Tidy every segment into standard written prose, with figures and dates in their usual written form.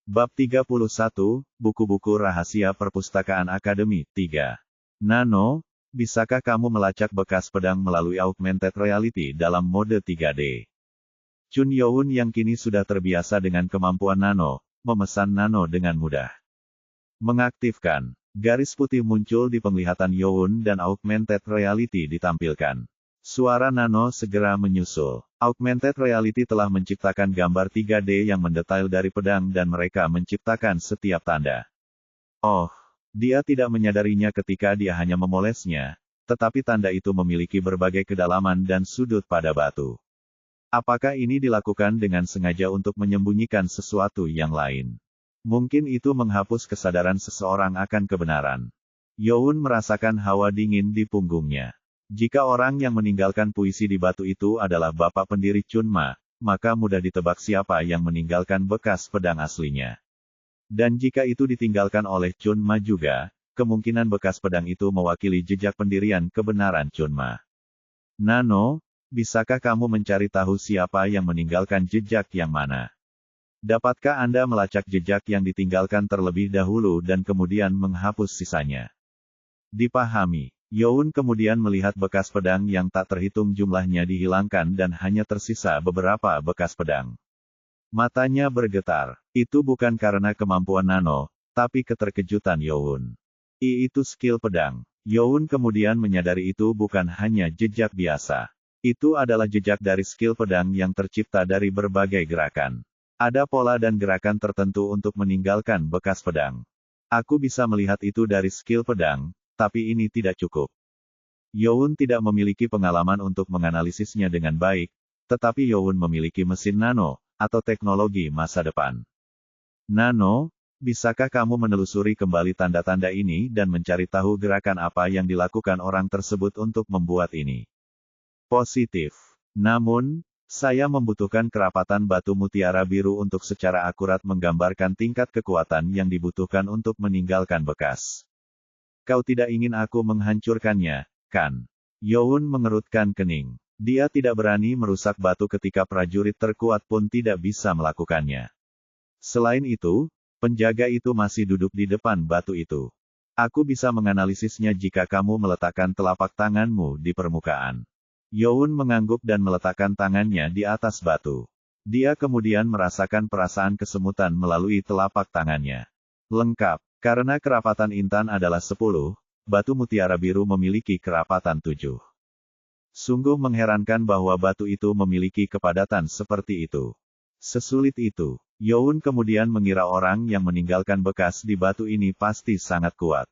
Bab 31, Buku-buku Rahasia Perpustakaan Akademi, 3. Nano, bisakah kamu melacak bekas pedang melalui augmented reality dalam mode 3D? Chun Youn yang kini sudah terbiasa dengan kemampuan Nano, memesan Nano dengan mudah. Mengaktifkan. Garis putih muncul di penglihatan Youn dan augmented reality ditampilkan. Suara Nano segera menyusul. Augmented reality telah menciptakan gambar 3D yang mendetail dari pedang dan mereka menciptakan setiap tanda. Oh, dia tidak menyadarinya ketika dia hanya memolesnya, tetapi tanda itu memiliki berbagai kedalaman dan sudut pada batu. Apakah ini dilakukan dengan sengaja untuk menyembunyikan sesuatu yang lain? Mungkin itu menghapus kesadaran seseorang akan kebenaran. Youn merasakan hawa dingin di punggungnya. Jika orang yang meninggalkan puisi di batu itu adalah bapak pendiri Chunma, maka mudah ditebak siapa yang meninggalkan bekas pedang aslinya. Dan jika itu ditinggalkan oleh Chunma juga, kemungkinan bekas pedang itu mewakili jejak pendirian kebenaran Chunma. Nano, bisakah kamu mencari tahu siapa yang meninggalkan jejak yang mana? Dapatkah Anda melacak jejak yang ditinggalkan terlebih dahulu dan kemudian menghapus sisanya? Dipahami. Youn kemudian melihat bekas pedang yang tak terhitung jumlahnya dihilangkan dan hanya tersisa beberapa bekas pedang. Matanya bergetar. Itu bukan karena kemampuan Nano, tapi keterkejutan Youn. Itu skill pedang. Youn kemudian menyadari itu bukan hanya jejak biasa. Itu adalah jejak dari skill pedang yang tercipta dari berbagai gerakan. Ada pola dan gerakan tertentu untuk meninggalkan bekas pedang. Aku bisa melihat itu dari skill pedang, tapi ini tidak cukup. Youn tidak memiliki pengalaman untuk menganalisisnya dengan baik, tetapi Youn memiliki mesin nano, atau teknologi masa depan. Nano, bisakah kamu menelusuri kembali tanda-tanda ini dan mencari tahu gerakan apa yang dilakukan orang tersebut untuk membuat ini? Positif. Namun, saya membutuhkan kerapatan batu mutiara biru untuk secara akurat menggambarkan tingkat kekuatan yang dibutuhkan untuk meninggalkan bekas. Kau tidak ingin aku menghancurkannya, kan? Youn mengerutkan kening. Dia tidak berani merusak batu ketika prajurit terkuat pun tidak bisa melakukannya. Selain itu, penjaga itu masih duduk di depan batu itu. Aku bisa menganalisisnya jika kamu meletakkan telapak tanganmu di permukaan. Youn mengangguk dan meletakkan tangannya di atas batu. Dia kemudian merasakan perasaan kesemutan melalui telapak tangannya. Lengkap. Karena kerapatan intan adalah 10, batu mutiara biru memiliki kerapatan 7. Sungguh mengherankan bahwa batu itu memiliki kepadatan seperti itu. Sesulit itu, Youn kemudian mengira orang yang meninggalkan bekas di batu ini pasti sangat kuat.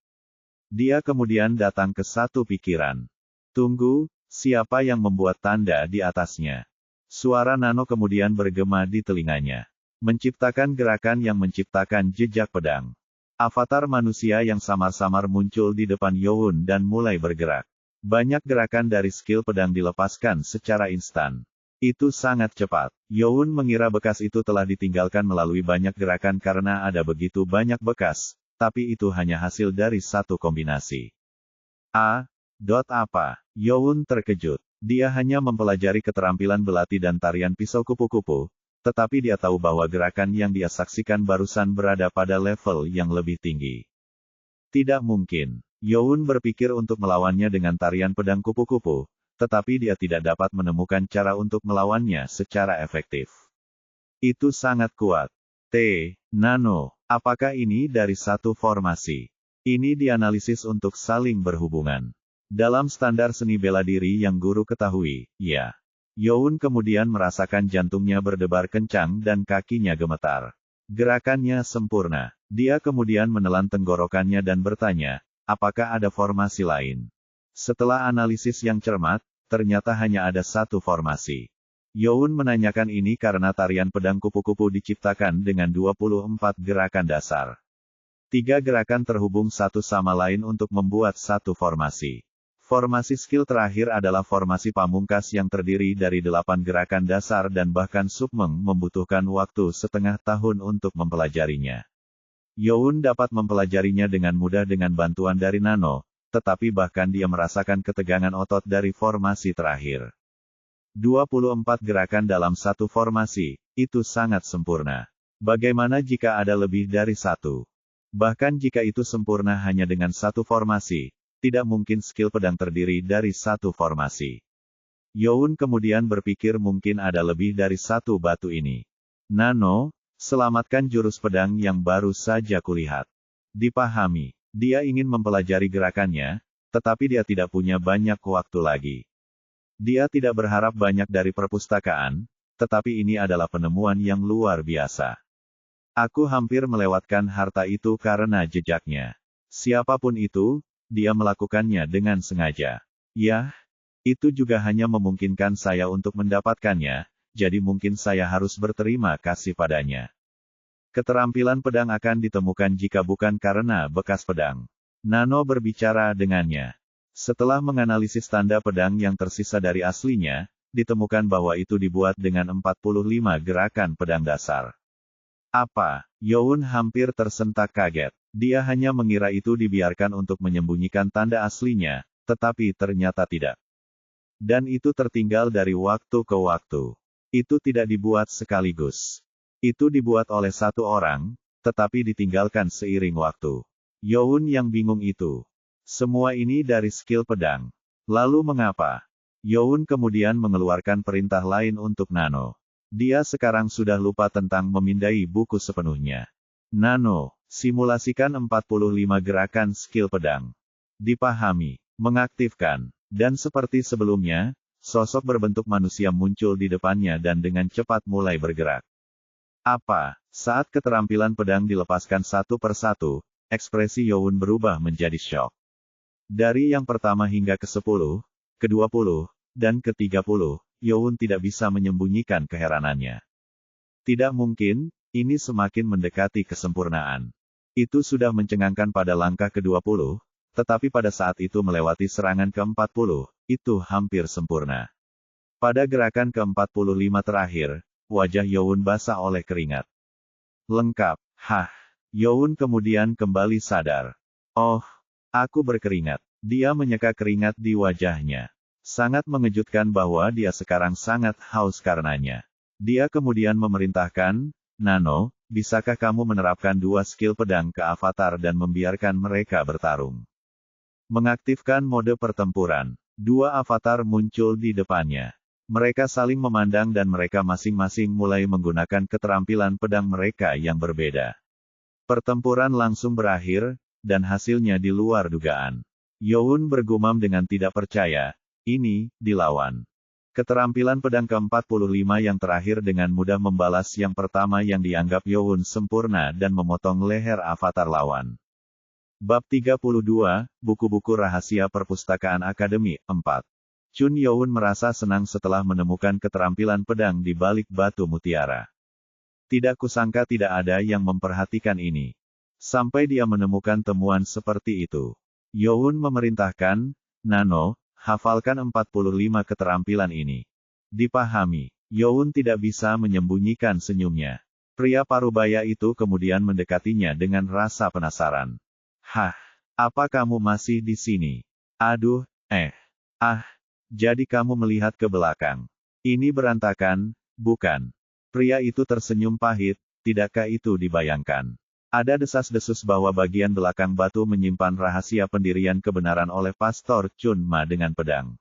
Dia kemudian datang ke satu pikiran. Tunggu, siapa yang membuat tanda di atasnya? Suara Nano kemudian bergema di telinganya. Menciptakan gerakan yang menciptakan jejak pedang. Avatar manusia yang samar-samar muncul di depan Youn dan mulai bergerak. Banyak gerakan dari skill pedang dilepaskan secara instan. Itu sangat cepat. Youn mengira bekas itu telah ditinggalkan melalui banyak gerakan karena ada begitu banyak bekas, tapi itu hanya hasil dari satu kombinasi. Apa? Youn terkejut. Dia hanya mempelajari keterampilan belati dan tarian pisau kupu-kupu, tetapi dia tahu bahwa gerakan yang dia saksikan barusan berada pada level yang lebih tinggi. Tidak mungkin. Youn berpikir untuk melawannya dengan tarian pedang kupu-kupu, tetapi dia tidak dapat menemukan cara untuk melawannya secara efektif. Itu sangat kuat. Nano, apakah ini dari satu formasi? Ini dianalisis untuk saling berhubungan. Dalam standar seni bela diri yang guru ketahui, ya. Youn kemudian merasakan jantungnya berdebar kencang dan kakinya gemetar. Gerakannya sempurna. Dia kemudian menelan tenggorokannya dan bertanya, apakah ada formasi lain? Setelah analisis yang cermat, ternyata hanya ada satu formasi. Youn menanyakan ini karena tarian pedang kupu-kupu diciptakan dengan 24 gerakan dasar. 3 gerakan terhubung satu sama lain untuk membuat satu formasi. Formasi skill terakhir adalah formasi pamungkas yang terdiri dari 8 gerakan dasar dan bahkan Submeng membutuhkan waktu setengah tahun untuk mempelajarinya. Youn dapat mempelajarinya dengan mudah dengan bantuan dari Nano, tetapi bahkan dia merasakan ketegangan otot dari formasi terakhir. 24 gerakan dalam satu formasi, itu sangat sempurna. Bagaimana jika ada lebih dari satu? Bahkan jika itu sempurna hanya dengan satu formasi, tidak mungkin skill pedang terdiri dari satu formasi. Youn kemudian berpikir mungkin ada lebih dari satu batu ini. Nano, selamatkan jurus pedang yang baru saja kulihat. Dipahami, dia ingin mempelajari gerakannya, tetapi dia tidak punya banyak waktu lagi. Dia tidak berharap banyak dari perpustakaan, tetapi ini adalah penemuan yang luar biasa. Aku hampir melewatkan harta itu karena jejaknya. Siapapun itu, dia melakukannya dengan sengaja. Yah, itu juga hanya memungkinkan saya untuk mendapatkannya, jadi mungkin saya harus berterima kasih padanya. Keterampilan pedang akan ditemukan jika bukan karena bekas pedang. Nano berbicara dengannya. Setelah menganalisis tanda pedang yang tersisa dari aslinya, ditemukan bahwa itu dibuat dengan 45 gerakan pedang dasar. Apa? Youn hampir tersentak kaget. Dia hanya mengira itu dibiarkan untuk menyembunyikan tanda aslinya, tetapi ternyata tidak. Dan itu tertinggal dari waktu ke waktu. Itu tidak dibuat sekaligus. Itu dibuat oleh satu orang, tetapi ditinggalkan seiring waktu. Youn yang bingung itu. Semua ini dari skill pedang. Lalu mengapa? Youn kemudian mengeluarkan perintah lain untuk Nano. Dia sekarang sudah lupa tentang memindai buku sepenuhnya. Nano, simulasikan 45 gerakan skill pedang. Dipahami, mengaktifkan, dan seperti sebelumnya, sosok berbentuk manusia muncul di depannya dan dengan cepat mulai bergerak. Apa? Saat keterampilan pedang dilepaskan satu persatu, ekspresi Youn berubah menjadi syok. Dari yang pertama hingga ke-10, ke-20, dan ke-30, Youn tidak bisa menyembunyikan keheranannya. Tidak mungkin, ini semakin mendekati kesempurnaan. Itu sudah mencengangkan pada langkah ke-20, tetapi pada saat itu melewati serangan ke-40, itu hampir sempurna. Pada gerakan ke-45 terakhir, wajah Youn basah oleh keringat. Lengkap, hah. Youn kemudian kembali sadar. Oh, aku berkeringat. Dia menyeka keringat di wajahnya. Sangat mengejutkan bahwa dia sekarang sangat haus karenanya. Dia kemudian memerintahkan, Nano, bisakah kamu menerapkan dua skill pedang ke avatar dan membiarkan mereka bertarung? Mengaktifkan mode pertempuran. Dua avatar muncul di depannya. Mereka saling memandang dan mereka masing-masing mulai menggunakan keterampilan pedang mereka yang berbeda. Pertempuran langsung berakhir, dan hasilnya di luar dugaan. Youn bergumam dengan tidak percaya. Ini, dilawan. Keterampilan pedang ke-45 yang terakhir dengan mudah membalas yang pertama yang dianggap Youn sempurna dan memotong leher avatar lawan. Bab 32, Buku-buku Rahasia Perpustakaan Akademi, 4. Chun Youn merasa senang setelah menemukan keterampilan pedang di balik batu mutiara. Tidak kusangka tidak ada yang memperhatikan ini. Sampai dia menemukan temuan seperti itu. Youn memerintahkan, Nano, hafalkan 45 keterampilan ini. Dipahami, Youn tidak bisa menyembunyikan senyumnya. Pria parubaya itu kemudian mendekatinya dengan rasa penasaran. Hah, apa kamu masih di sini? Aduh, jadi kamu melihat ke belakang. Ini berantakan, bukan? Pria itu tersenyum pahit, tidakkah itu dibayangkan? Ada desas-desus bahwa bagian belakang batu menyimpan rahasia pendirian kebenaran oleh Pastor Chun Ma dengan pedang.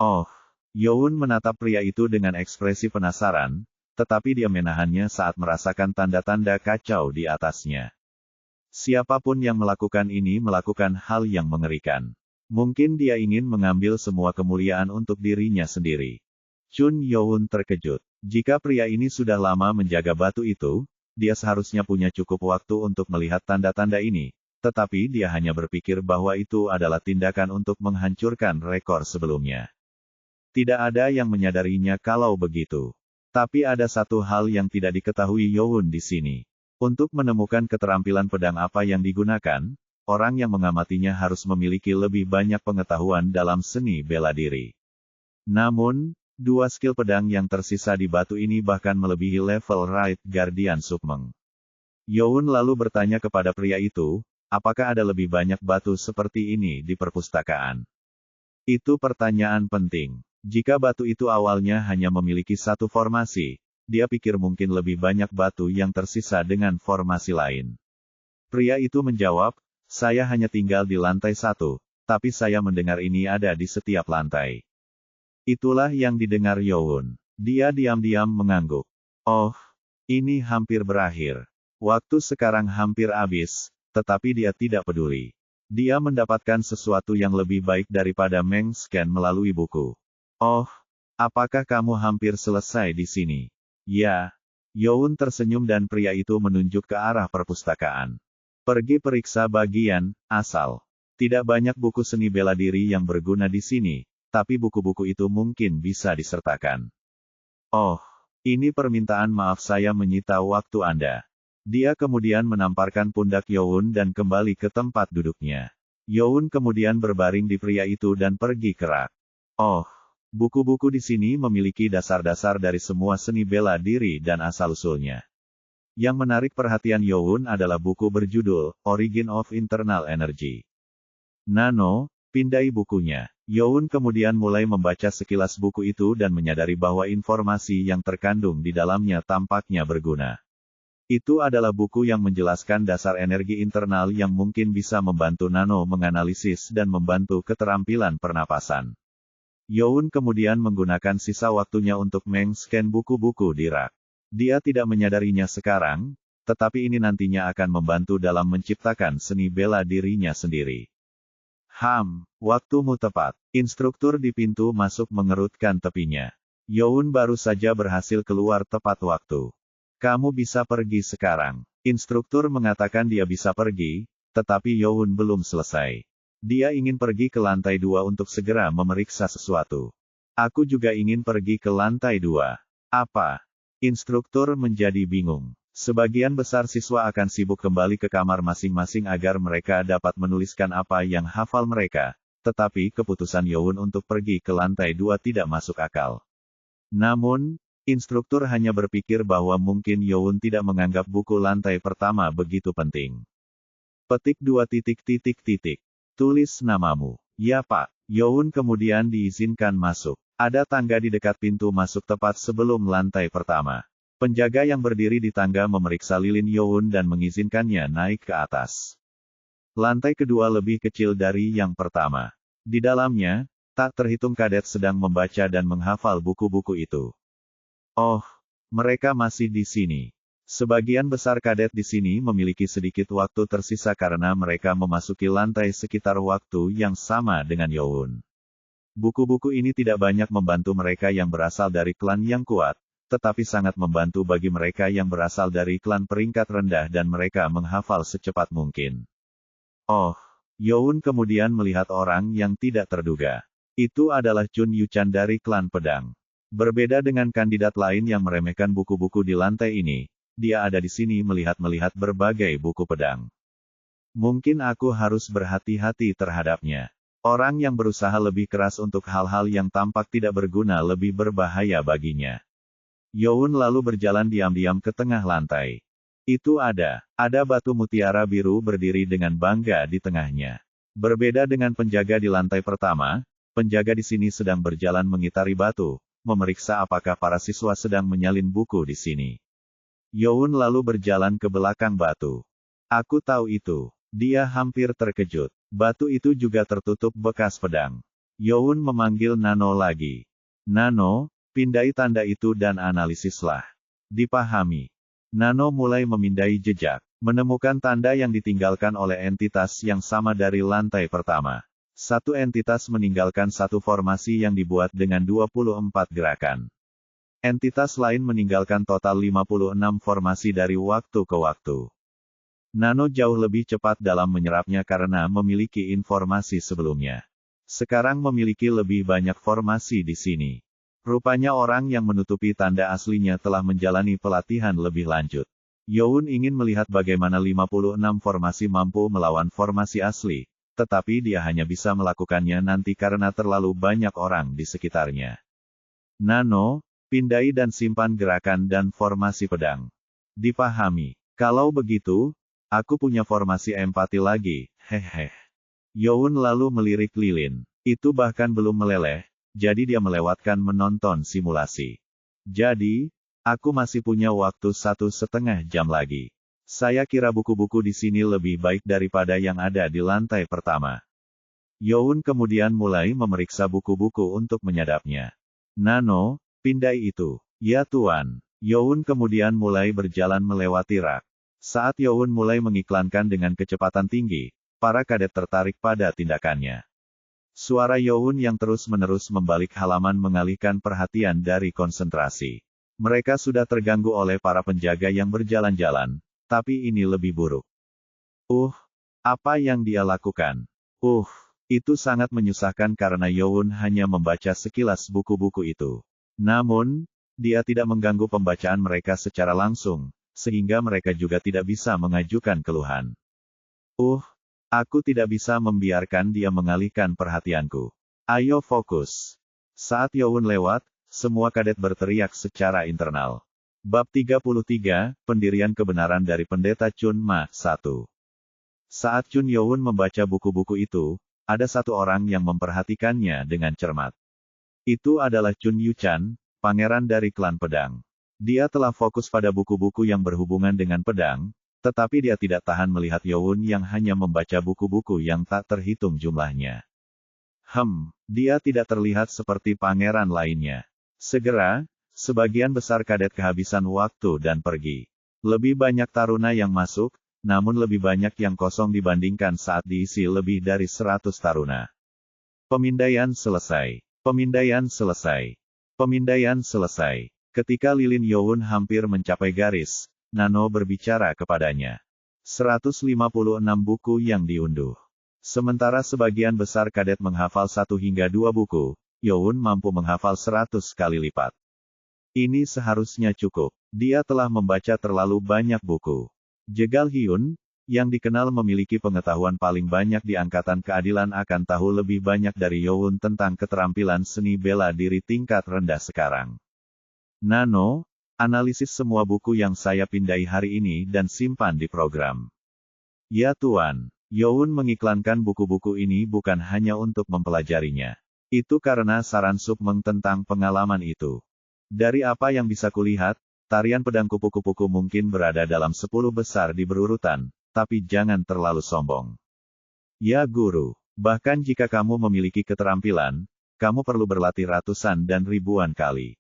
Oh, Youn menatap pria itu dengan ekspresi penasaran, tetapi dia menahannya saat merasakan tanda-tanda kacau di atasnya. Siapapun yang melakukan ini melakukan hal yang mengerikan. Mungkin dia ingin mengambil semua kemuliaan untuk dirinya sendiri. Chun Youn terkejut. Jika pria ini sudah lama menjaga batu itu, dia seharusnya punya cukup waktu untuk melihat tanda-tanda ini, tetapi dia hanya berpikir bahwa itu adalah tindakan untuk menghancurkan rekor sebelumnya. Tidak ada yang menyadarinya kalau begitu. Tapi ada satu hal yang tidak diketahui Youn di sini. Untuk menemukan keterampilan pedang apa yang digunakan, orang yang mengamatinya harus memiliki lebih banyak pengetahuan dalam seni bela diri. Namun, dua skill pedang yang tersisa di batu ini bahkan melebihi level Right Guardian Sukmeng. Youn lalu bertanya kepada pria itu, apakah ada lebih banyak batu seperti ini di perpustakaan? Itu pertanyaan penting. Jika batu itu awalnya hanya memiliki satu formasi, dia pikir mungkin lebih banyak batu yang tersisa dengan formasi lain. Pria itu menjawab, saya hanya tinggal di lantai 1, tapi saya mendengar ini ada di setiap lantai. Itulah yang didengar Youn. Dia diam-diam mengangguk. Oh, ini hampir berakhir. Waktu sekarang hampir habis, tetapi dia tidak peduli. Dia mendapatkan sesuatu yang lebih baik daripada mengscan melalui buku. Oh, apakah kamu hampir selesai di sini? Ya. Youn tersenyum dan pria itu menunjuk ke arah perpustakaan. Pergi periksa bagian asal. Tidak banyak buku seni bela diri yang berguna di sini, tapi buku-buku itu mungkin bisa disertakan. Oh, ini permintaan maaf saya menyita waktu Anda. Dia kemudian menamparkan pundak Youn dan kembali ke tempat duduknya. Youn kemudian berbaring di pria itu dan pergi ke rak. Oh, buku-buku di sini memiliki dasar-dasar dari semua seni bela diri dan asal-usulnya. Yang menarik perhatian Youn adalah buku berjudul Origin of Internal Energy. Nano, pindai bukunya. Youn kemudian mulai membaca sekilas buku itu dan menyadari bahwa informasi yang terkandung di dalamnya tampaknya berguna. Itu adalah buku yang menjelaskan dasar energi internal yang mungkin bisa membantu Nano menganalisis dan membantu keterampilan pernapasan. Youn kemudian menggunakan sisa waktunya untuk mengscan buku-buku di rak. Dia tidak menyadarinya sekarang, tetapi ini nantinya akan membantu dalam menciptakan seni bela dirinya sendiri. Waktumu tepat. Instruktur di pintu masuk mengerutkan tepinya. Youn baru saja berhasil keluar tepat waktu. Kamu bisa pergi sekarang. Instruktur mengatakan dia bisa pergi, tetapi Youn belum selesai. Dia ingin pergi ke lantai 2 untuk segera memeriksa sesuatu. Aku juga ingin pergi ke lantai 2. Apa? Instruktur menjadi bingung. Sebagian besar siswa akan sibuk kembali ke kamar masing-masing agar mereka dapat menuliskan apa yang hafal mereka, tetapi keputusan Youn untuk pergi ke lantai 2 tidak masuk akal. Namun, instruktur hanya berpikir bahwa mungkin Youn tidak menganggap buku lantai pertama begitu penting. Petik 2 titik titik titik. Tulis namamu. Ya Pak. Youn kemudian diizinkan masuk. Ada tangga di dekat pintu masuk tepat sebelum lantai pertama. Penjaga yang berdiri di tangga memeriksa lilin Youn dan mengizinkannya naik ke atas. Lantai kedua lebih kecil dari yang pertama. Di dalamnya, tak terhitung kadet sedang membaca dan menghafal buku-buku itu. Oh, mereka masih di sini. Sebagian besar kadet di sini memiliki sedikit waktu tersisa karena mereka memasuki lantai sekitar waktu yang sama dengan Youn. Buku-buku ini tidak banyak membantu mereka yang berasal dari klan yang kuat, tetapi sangat membantu bagi mereka yang berasal dari klan peringkat rendah dan mereka menghafal secepat mungkin. Oh, Youn kemudian melihat orang yang tidak terduga. Itu adalah Chun Yuchan dari klan pedang. Berbeda dengan kandidat lain yang meremehkan buku-buku di lantai ini, dia ada di sini melihat-melihat berbagai buku pedang. Mungkin aku harus berhati-hati terhadapnya. Orang yang berusaha lebih keras untuk hal-hal yang tampak tidak berguna lebih berbahaya baginya. Youn lalu berjalan diam-diam ke tengah lantai. Itu ada batu mutiara biru berdiri dengan bangga di tengahnya. Berbeda dengan penjaga di lantai pertama, penjaga di sini sedang berjalan mengitari batu, memeriksa apakah para siswa sedang menyalin buku di sini. Youn lalu berjalan ke belakang batu. Aku tahu itu. Dia hampir terkejut. Batu itu juga tertutup bekas pedang. Youn memanggil Nano lagi. Nano, pindai tanda itu dan analisislah. Dipahami. Nano mulai memindai jejak. Menemukan tanda yang ditinggalkan oleh entitas yang sama dari lantai pertama. Satu entitas meninggalkan satu formasi yang dibuat dengan 24 gerakan. Entitas lain meninggalkan total 56 formasi dari waktu ke waktu. Nano jauh lebih cepat dalam menyerapnya karena memiliki informasi sebelumnya. Sekarang memiliki lebih banyak formasi di sini. Rupanya orang yang menutupi tanda aslinya telah menjalani pelatihan lebih lanjut. Youn ingin melihat bagaimana 56 formasi mampu melawan formasi asli, tetapi dia hanya bisa melakukannya nanti karena terlalu banyak orang di sekitarnya. Nano, pindai dan simpan gerakan dan formasi pedang. Dipahami. Kalau begitu, aku punya formasi empati lagi, hehe. Youn lalu melirik lilin. Itu bahkan belum meleleh, jadi dia melewatkan menonton simulasi. Jadi, Aku masih punya waktu 1,5 jam lagi. Saya kira buku-buku di sini lebih baik daripada yang ada di lantai pertama. Youn kemudian mulai memeriksa buku-buku untuk menyadapnya. Nano, pindai itu. Ya Tuan. Youn kemudian mulai berjalan melewati rak. Saat Youn mulai mengiklankan dengan kecepatan tinggi, para kadet tertarik pada tindakannya. Suara Youn yang terus-menerus membalik halaman mengalihkan perhatian dari konsentrasi. Mereka sudah terganggu oleh para penjaga yang berjalan-jalan, tapi ini lebih buruk. Apa yang dia lakukan? Itu sangat menyusahkan karena Youn hanya membaca sekilas buku-buku itu. Namun, dia tidak mengganggu pembacaan mereka secara langsung, sehingga mereka juga tidak bisa mengajukan keluhan. Aku tidak bisa membiarkan dia mengalihkan perhatianku. Ayo fokus. Saat Youn lewat, semua kadet berteriak secara internal. Bab 33, Pendirian Kebenaran dari Pendeta Chun Ma 1. Saat Chun Youn membaca buku-buku itu, ada satu orang yang memperhatikannya dengan cermat. Itu adalah Chun Yuchan, pangeran dari klan pedang. Dia telah fokus pada buku-buku yang berhubungan dengan pedang, tetapi dia tidak tahan melihat Youn yang hanya membaca buku-buku yang tak terhitung jumlahnya. Dia tidak terlihat seperti pangeran lainnya. Segera, sebagian besar kadet kehabisan waktu dan pergi. Lebih banyak taruna yang masuk, namun lebih banyak yang kosong dibandingkan saat diisi lebih dari 100 taruna. Pemindaian selesai. Pemindaian selesai. Pemindaian selesai. Ketika lilin Youn hampir mencapai garis, Nano berbicara kepadanya. 156 buku yang diunduh. Sementara sebagian besar kadet menghafal 1 hingga 2 buku, Youn mampu menghafal 100 kali lipat. Ini seharusnya cukup. Dia telah membaca terlalu banyak buku. Jegal Hyun, yang dikenal memiliki pengetahuan paling banyak di Angkatan Keadilan akan tahu lebih banyak dari Youn tentang keterampilan seni bela diri tingkat rendah sekarang. Nano, analisis semua buku yang saya pindai hari ini dan simpan di program. Ya Tuan, Youn mengiklankan buku-buku ini bukan hanya untuk mempelajarinya. Itu karena saran Sukmeng tentang pengalaman itu. Dari apa yang bisa kulihat, tarian pedang kupu-kupuku mungkin berada dalam 10 besar di berurutan, tapi jangan terlalu sombong. Ya Guru, bahkan jika kamu memiliki keterampilan, kamu perlu berlatih ratusan dan ribuan kali.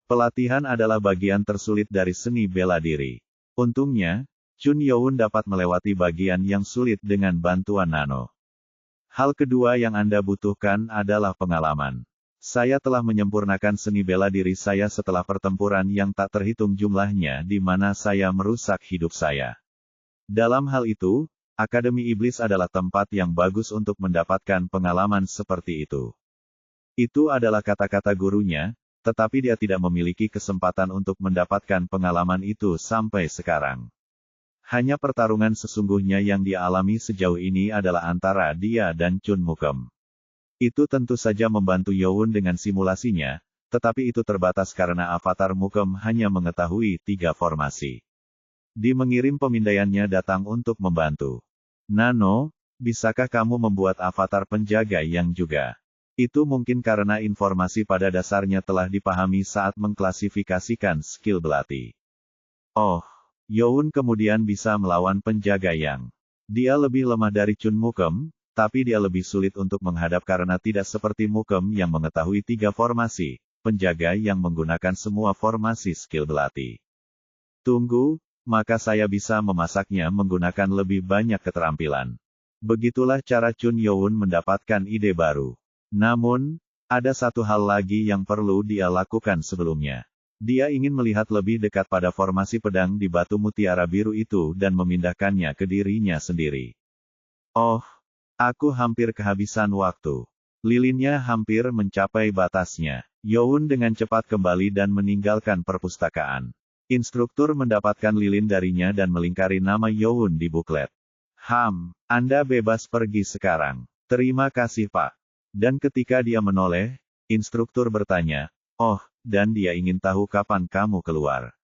Pelatihan adalah bagian tersulit dari seni bela diri. Untungnya, Chun Youn dapat melewati bagian yang sulit dengan bantuan Nano. Hal kedua yang Anda butuhkan adalah pengalaman. Saya telah menyempurnakan seni bela diri saya setelah pertempuran yang tak terhitung jumlahnya di mana saya merusak hidup saya. Dalam hal itu, Akademi Iblis adalah tempat yang bagus untuk mendapatkan pengalaman seperti itu. Itu adalah kata-kata gurunya, tetapi dia tidak memiliki kesempatan untuk mendapatkan pengalaman itu sampai sekarang. Hanya pertarungan sesungguhnya yang dia alami sejauh ini adalah antara dia dan Chun Mukem. Itu tentu saja membantu Youn dengan simulasinya, tetapi itu terbatas karena avatar Mukem hanya mengetahui 3 formasi. Di mengirim pemindaiannya datang untuk membantu. Nano, bisakah kamu membuat avatar penjaga yang juga? Itu mungkin karena informasi pada dasarnya telah dipahami saat mengklasifikasikan skill belati. Youn kemudian bisa melawan penjaga yang. Dia lebih lemah dari Chun Mukem, tapi dia lebih sulit untuk menghadap karena tidak seperti Mukem yang mengetahui 3 formasi, penjaga yang menggunakan semua formasi skill belati. Tunggu, maka saya bisa memasaknya menggunakan lebih banyak keterampilan. Begitulah cara Chun Youn mendapatkan ide baru. Namun, ada satu hal lagi yang perlu dia lakukan sebelumnya. Dia ingin melihat lebih dekat pada formasi pedang di batu mutiara biru itu dan memindahkannya ke dirinya sendiri. Aku hampir kehabisan waktu. Lilinnya hampir mencapai batasnya. Youn dengan cepat kembali dan meninggalkan perpustakaan. Instruktur mendapatkan lilin darinya dan melingkari nama Youn di buklet. Anda bebas pergi sekarang. Terima kasih Pak. Dan ketika dia menoleh, instruktur bertanya, dan dia ingin tahu kapan kamu keluar.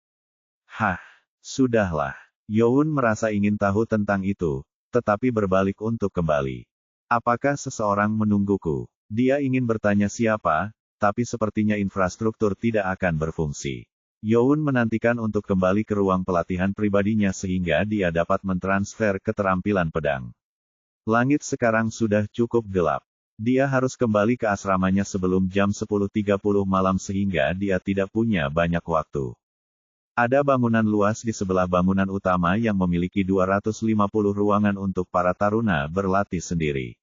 Sudahlah. Youn merasa ingin tahu tentang itu, tetapi berbalik untuk kembali. Apakah seseorang menungguku? Dia ingin bertanya siapa, tapi sepertinya infrastruktur tidak akan berfungsi. Youn menantikan untuk kembali ke ruang pelatihan pribadinya sehingga dia dapat mentransfer keterampilan pedang. Langit sekarang sudah cukup gelap. Dia harus kembali ke asramanya sebelum jam 10.30 malam sehingga dia tidak punya banyak waktu. Ada bangunan luas di sebelah bangunan utama yang memiliki 250 ruangan untuk para taruna berlatih sendiri.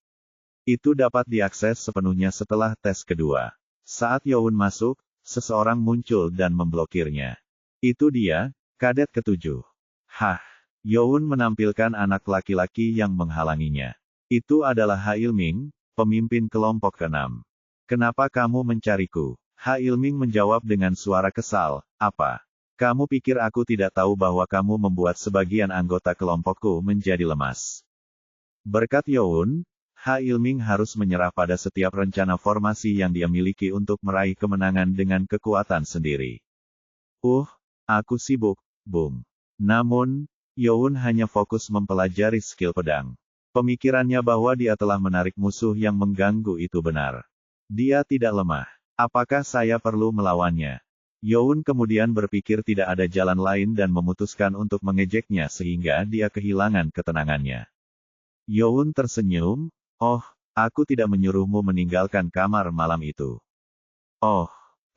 Itu dapat diakses sepenuhnya setelah tes kedua. Saat Youn masuk, seseorang muncul dan memblokirnya. Itu dia, kadet ketujuh. Hah! Youn menampilkan anak laki-laki yang menghalanginya. Itu adalah Ha Ilming, pemimpin kelompok ke-6. Kenapa kamu mencariku? Ha Ilming menjawab dengan suara kesal, apa? Kamu pikir aku tidak tahu bahwa kamu membuat sebagian anggota kelompokku menjadi lemas? Berkat Youn, Ha Ilming harus menyerah pada setiap rencana formasi yang dia miliki untuk meraih kemenangan dengan kekuatan sendiri. Aku sibuk, Bung. Namun, Youn hanya fokus mempelajari skill pedang. Pemikirannya bahwa dia telah menarik musuh yang mengganggu itu benar. Dia tidak lemah. Apakah saya perlu melawannya? Youn kemudian berpikir tidak ada jalan lain dan memutuskan untuk mengejeknya sehingga dia kehilangan ketenangannya. Youn tersenyum, aku tidak menyuruhmu meninggalkan kamar malam itu.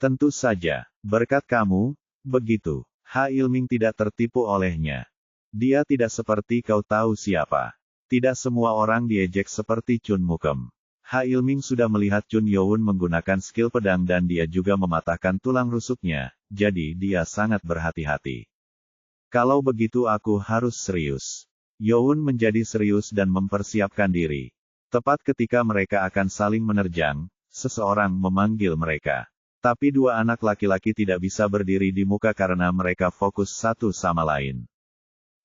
Tentu saja, berkat kamu, begitu. Ha Ilming tidak tertipu olehnya. Dia tidak seperti kau tahu siapa. Tidak semua orang diejek seperti Chun Mukem. Ha Ilming sudah melihat Chun Youn menggunakan skill pedang dan dia juga mematahkan tulang rusuknya, jadi dia sangat berhati-hati. Kalau begitu aku harus serius. Youn menjadi serius dan mempersiapkan diri. Tepat ketika mereka akan saling menerjang, seseorang memanggil mereka. Tapi dua anak laki-laki tidak bisa berdiri di muka karena mereka fokus satu sama lain.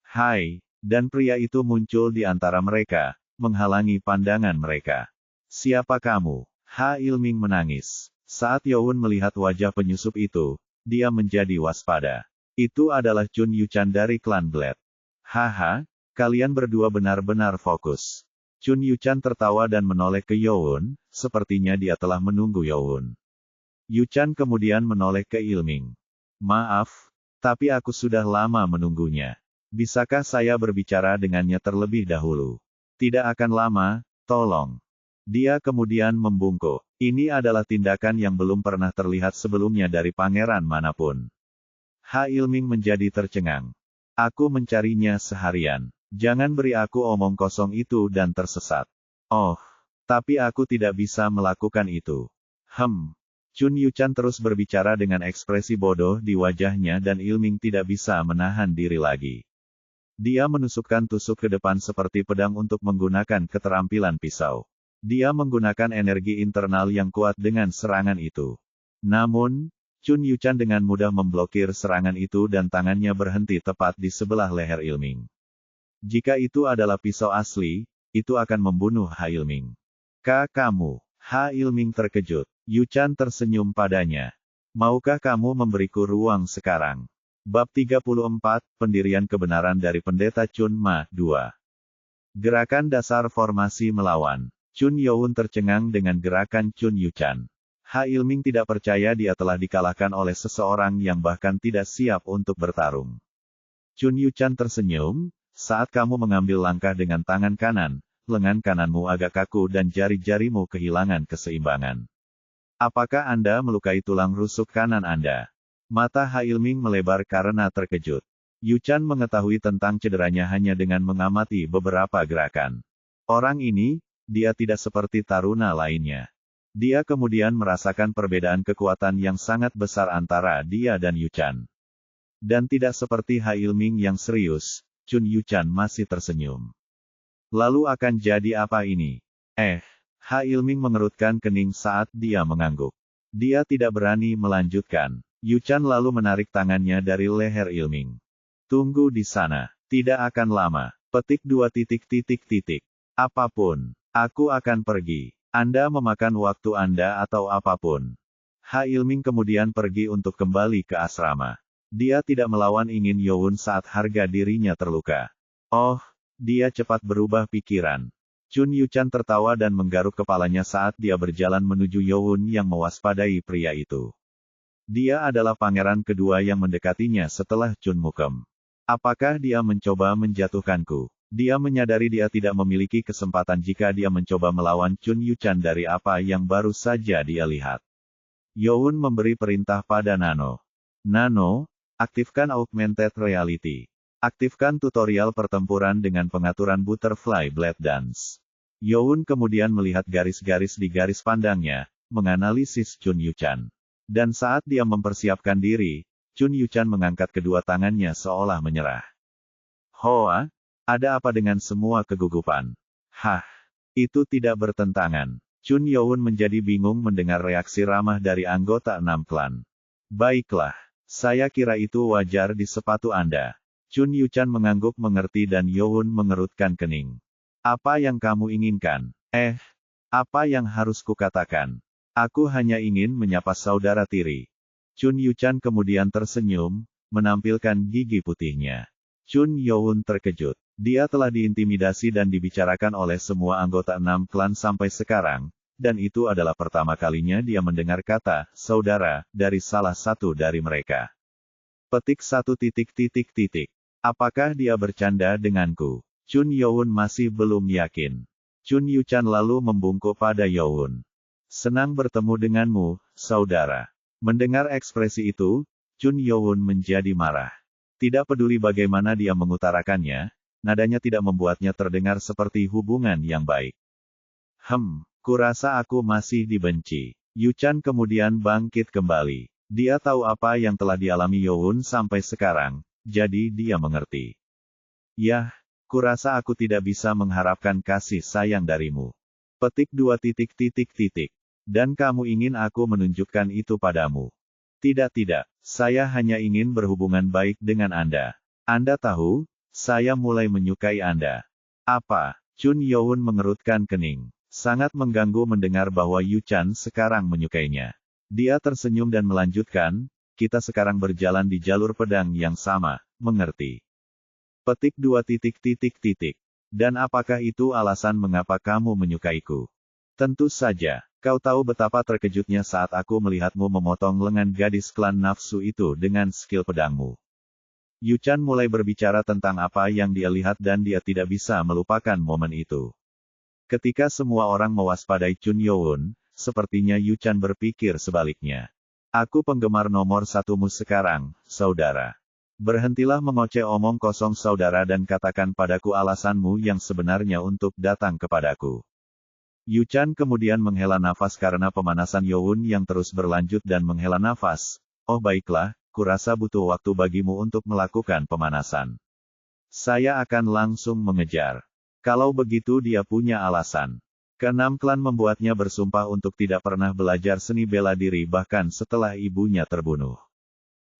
Hai, dan pria itu muncul di antara mereka, menghalangi pandangan mereka. Siapa kamu? Ha Ilming menangis. Saat Youn melihat wajah penyusup itu, dia menjadi waspada. Itu adalah Chun Yuchan dari klan Blade. Haha, kalian berdua benar-benar fokus. Chun Yuchan tertawa dan menoleh ke Youn, sepertinya dia telah menunggu Youn. Yuchan kemudian menoleh ke Ilming. Maaf, tapi aku sudah lama menunggunya. Bisakah saya berbicara dengannya terlebih dahulu? Tidak akan lama, tolong. Dia kemudian membungkuk. Ini adalah tindakan yang belum pernah terlihat sebelumnya dari pangeran manapun. Ha Ilming menjadi tercengang. Aku mencarinya seharian. Jangan beri aku omong kosong itu dan tersesat. Tapi aku tidak bisa melakukan itu. Chun Yuchan terus berbicara dengan ekspresi bodoh di wajahnya dan Ilming tidak bisa menahan diri lagi. Dia menusukkan tusuk ke depan seperti pedang untuk menggunakan keterampilan pisau. Dia menggunakan energi internal yang kuat dengan serangan itu. Namun, Chun Yuchan dengan mudah memblokir serangan itu dan tangannya berhenti tepat di sebelah leher Ilming. Jika itu adalah pisau asli, itu akan membunuh Ha Ilming. Kamu. Ha Ilming terkejut. Yuchan tersenyum padanya. Maukah kamu memberiku ruang sekarang? Bab 34, Pendirian Kebenaran dari Pendeta Chun Ma, 2. Gerakan dasar formasi melawan. Chun Youn tercengang dengan gerakan Chun Yuchan. Ha Ilming tidak percaya dia telah dikalahkan oleh seseorang yang bahkan tidak siap untuk bertarung. Chun Yuchan tersenyum, saat kamu mengambil langkah dengan tangan kanan, lengan kananmu agak kaku dan jari-jarimu kehilangan keseimbangan. Apakah Anda melukai tulang rusuk kanan Anda? Mata Ha Ilming melebar karena terkejut. Yuchan mengetahui tentang cederanya hanya dengan mengamati beberapa gerakan. Orang ini, dia tidak seperti taruna lainnya. Dia kemudian merasakan perbedaan kekuatan yang sangat besar antara dia dan Yuchan. Dan tidak seperti Ha Ilming yang serius, Chun Yuchan masih tersenyum. Lalu akan jadi apa ini? Ha Ilming mengerutkan kening saat dia mengangguk. Dia tidak berani melanjutkan. Yuchan lalu menarik tangannya dari leher Ilming. Tunggu di sana. Tidak akan lama. Petik 2 titik. Apapun. Aku akan pergi. Anda memakan waktu Anda atau apapun. Ha Ilming kemudian pergi untuk kembali ke asrama. Dia tidak melawan ingin Youn saat harga dirinya terluka. Dia cepat berubah pikiran. Chun Yuchan tertawa dan menggaruk kepalanya saat dia berjalan menuju Youn yang mewaspadai pria itu. Dia adalah pangeran kedua yang mendekatinya setelah Chun Mukem. Apakah dia mencoba menjatuhkanku? Dia menyadari dia tidak memiliki kesempatan jika dia mencoba melawan Chun Yuchan dari apa yang baru saja dia lihat. Youn memberi perintah pada Nano. Nano, aktifkan Augmented Reality. Aktifkan tutorial pertempuran dengan pengaturan Butterfly Blade Dance. Youn kemudian melihat garis-garis di garis pandangnya, menganalisis Chun Yuchan. Dan saat dia mempersiapkan diri, Chun Yuchan mengangkat kedua tangannya seolah menyerah. Hoa, ada apa dengan semua kegugupan? Hah, itu tidak bertentangan. Chun Youn menjadi bingung mendengar reaksi ramah dari anggota 6 klan. Baiklah, saya kira itu wajar di sepatu Anda. Chun Yuchan mengangguk mengerti dan Youn mengerutkan kening. Apa yang kamu inginkan? Apa yang harus kukatakan? Aku hanya ingin menyapa saudara tiri. Chun Yuchan kemudian tersenyum, menampilkan gigi putihnya. Chun Youn terkejut. Dia telah diintimidasi dan dibicarakan oleh semua anggota 6 klan sampai sekarang, dan itu adalah pertama kalinya dia mendengar kata saudara dari salah satu dari mereka. Petik 1. Apakah dia bercanda denganku? Chun Youn masih belum yakin. Chun Yuchan lalu membungkuk pada Youn. Senang bertemu denganmu, saudara. Mendengar ekspresi itu, Chun Youn menjadi marah. Tidak peduli bagaimana dia mengutarakannya, nadanya tidak membuatnya terdengar seperti hubungan yang baik. Kurasa aku masih dibenci. Yuchan kemudian bangkit kembali. Dia tahu apa yang telah dialami Youn sampai sekarang, jadi dia mengerti. Yah, kurasa aku tidak bisa mengharapkan kasih sayang darimu. Petik 2. Dan kamu ingin aku menunjukkan itu padamu. Tidak, saya hanya ingin berhubungan baik dengan Anda. Anda tahu, saya mulai menyukai Anda. Apa? Chun Youn mengerutkan kening. Sangat mengganggu mendengar bahwa Yuchan sekarang menyukainya. Dia tersenyum dan melanjutkan, kita sekarang berjalan di jalur pedang yang sama, mengerti? Petik 2. Dan apakah itu alasan mengapa kamu menyukaiku? Tentu saja, kau tahu betapa terkejutnya saat aku melihatmu memotong lengan gadis klan nafsu itu dengan skill pedangmu. Yuchan mulai berbicara tentang apa yang dia lihat dan dia tidak bisa melupakan momen itu. Ketika semua orang mewaspadai Chun Youn, sepertinya Yuchan berpikir sebaliknya. Aku penggemar nomor 1-mu sekarang, saudara. Berhentilah mengoceh omong kosong saudara dan katakan padaku alasanmu yang sebenarnya untuk datang kepadaku. Yuchan kemudian menghela nafas karena pemanasan Youn yang terus berlanjut dan menghela nafas. Oh baiklah, kurasa butuh waktu bagimu untuk melakukan pemanasan. Saya akan langsung mengejar. Kalau begitu dia punya alasan. Keenam klan membuatnya bersumpah untuk tidak pernah belajar seni bela diri bahkan setelah ibunya terbunuh.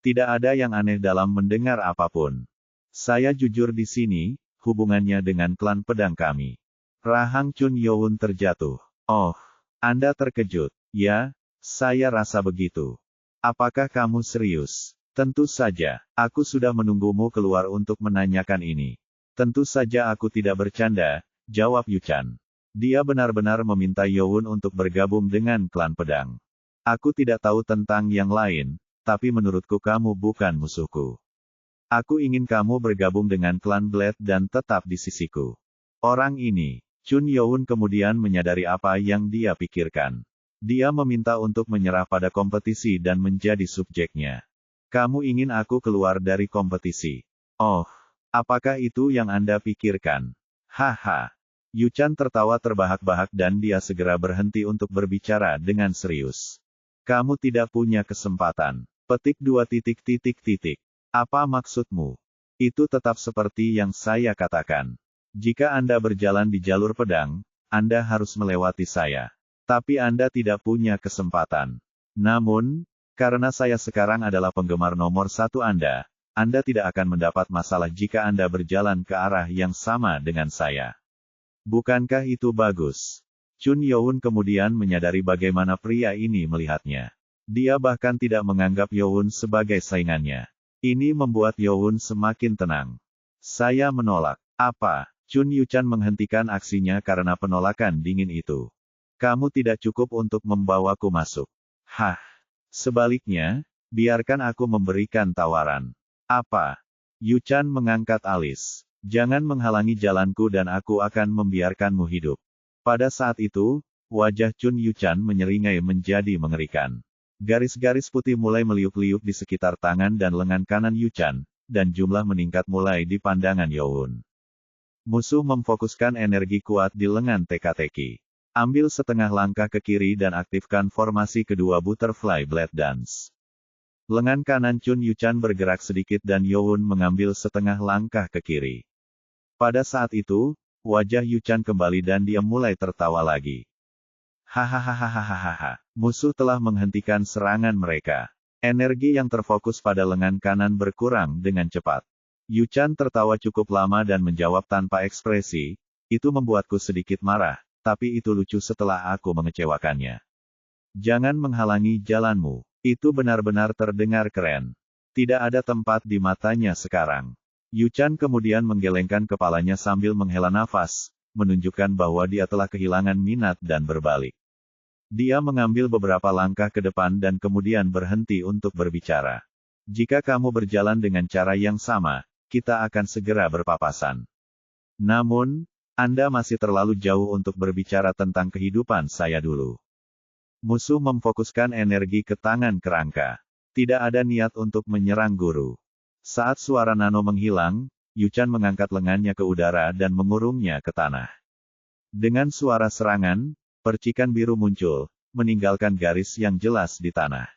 Tidak ada yang aneh dalam mendengar apapun. Saya jujur di sini, hubungannya dengan klan pedang kami. Rahang Chun Youn terjatuh. Oh, Anda terkejut. Ya, saya rasa begitu. Apakah kamu serius? Tentu saja, aku sudah menunggumu keluar untuk menanyakan ini. Tentu saja aku tidak bercanda, jawab Yuchan. Dia benar-benar meminta Youn untuk bergabung dengan klan pedang. Aku tidak tahu tentang yang lain, tapi menurutku kamu bukan musuhku. Aku ingin kamu bergabung dengan klan Blade dan tetap di sisiku. Orang ini. Chun Youn kemudian menyadari apa yang dia pikirkan. Dia meminta untuk menyerah pada kompetisi dan menjadi subjeknya. Kamu ingin aku keluar dari kompetisi? Oh, apakah itu yang Anda pikirkan? Haha. Yuchan tertawa terbahak-bahak dan dia segera berhenti untuk berbicara dengan serius. Kamu tidak punya kesempatan. Petik 2. Apa maksudmu? Itu tetap seperti yang saya katakan. Jika Anda berjalan di jalur pedang, Anda harus melewati saya. Tapi Anda tidak punya kesempatan. Namun, karena saya sekarang adalah penggemar nomor 1 Anda tidak akan mendapat masalah jika Anda berjalan ke arah yang sama dengan saya. Bukankah itu bagus? Chun Youn kemudian menyadari bagaimana pria ini melihatnya. Dia bahkan tidak menganggap Youn sebagai saingannya. Ini membuat Youn semakin tenang. Saya menolak. Apa? Chun Yuchan menghentikan aksinya karena penolakan dingin itu. Kamu tidak cukup untuk membawaku masuk. Hah. Sebaliknya, Biarkan aku memberikan tawaran. Apa? Yu Chan mengangkat alis. Jangan menghalangi jalanku dan aku akan membiarkanmu hidup. Pada saat itu, wajah Chun Yu Chan menyeringai menjadi mengerikan. Garis-garis putih mulai meliuk-liuk di sekitar tangan dan lengan kanan Yu Chan, dan jumlah meningkat mulai di pandangan Youn. Musuh memfokuskan energi kuat di lengan teka-teki. Ambil setengah langkah ke kiri dan aktifkan formasi kedua Butterfly Blade Dance. Lengan kanan Chun Yu Chan bergerak sedikit dan Youn mengambil setengah langkah ke kiri. Pada saat itu, wajah Yu Chan kembali dan dia mulai tertawa lagi. Hahaha, musuh telah menghentikan serangan mereka. Energi yang terfokus pada lengan kanan berkurang dengan cepat. Yu Chan tertawa cukup lama dan menjawab tanpa ekspresi, itu membuatku sedikit marah, tapi itu lucu setelah aku mengecewakannya. Jangan menghalangi jalanmu, itu benar-benar terdengar keren. Tidak ada tempat di matanya sekarang. Yu Chan kemudian menggelengkan kepalanya sambil menghela nafas, menunjukkan bahwa dia telah kehilangan minat dan berbalik. Dia mengambil beberapa langkah ke depan dan kemudian berhenti untuk berbicara. Jika kamu berjalan dengan cara yang sama, kita akan segera berpapasan. Namun, Anda masih terlalu jauh untuk berbicara tentang kehidupan saya dulu. Musuh memfokuskan energi ke tangan kerangka. Tidak ada niat untuk menyerang guru. Saat suara Nano menghilang, Yu Chan mengangkat lengannya ke udara dan mengurungnya ke tanah. Dengan suara serangan, percikan biru muncul, meninggalkan garis yang jelas di tanah.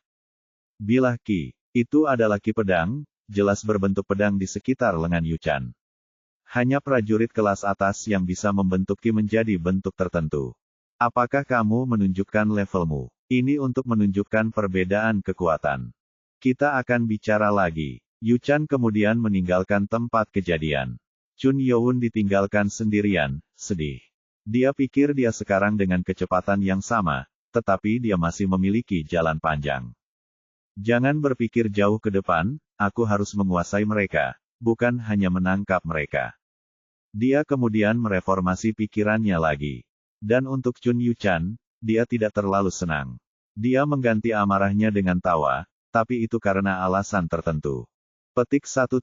Bilah Ki, itu adalah ki pedang, jelas berbentuk pedang di sekitar lengan Yu Chan. Hanya prajurit kelas atas yang bisa membentuk ki menjadi bentuk tertentu. Apakah kamu menunjukkan levelmu? Ini untuk menunjukkan perbedaan kekuatan. Kita akan bicara lagi. Yu Chan kemudian meninggalkan tempat kejadian. Chun Youn ditinggalkan sendirian, sedih. Dia pikir dia sekarang dengan kecepatan yang sama, tetapi dia masih memiliki jalan panjang. Jangan berpikir jauh ke depan, aku harus menguasai mereka, bukan hanya menangkap mereka. Dia kemudian mereformasi pikirannya lagi. Dan untuk Chun Yu Chan, dia tidak terlalu senang. Dia mengganti amarahnya dengan tawa, tapi itu karena alasan tertentu. Petik 1.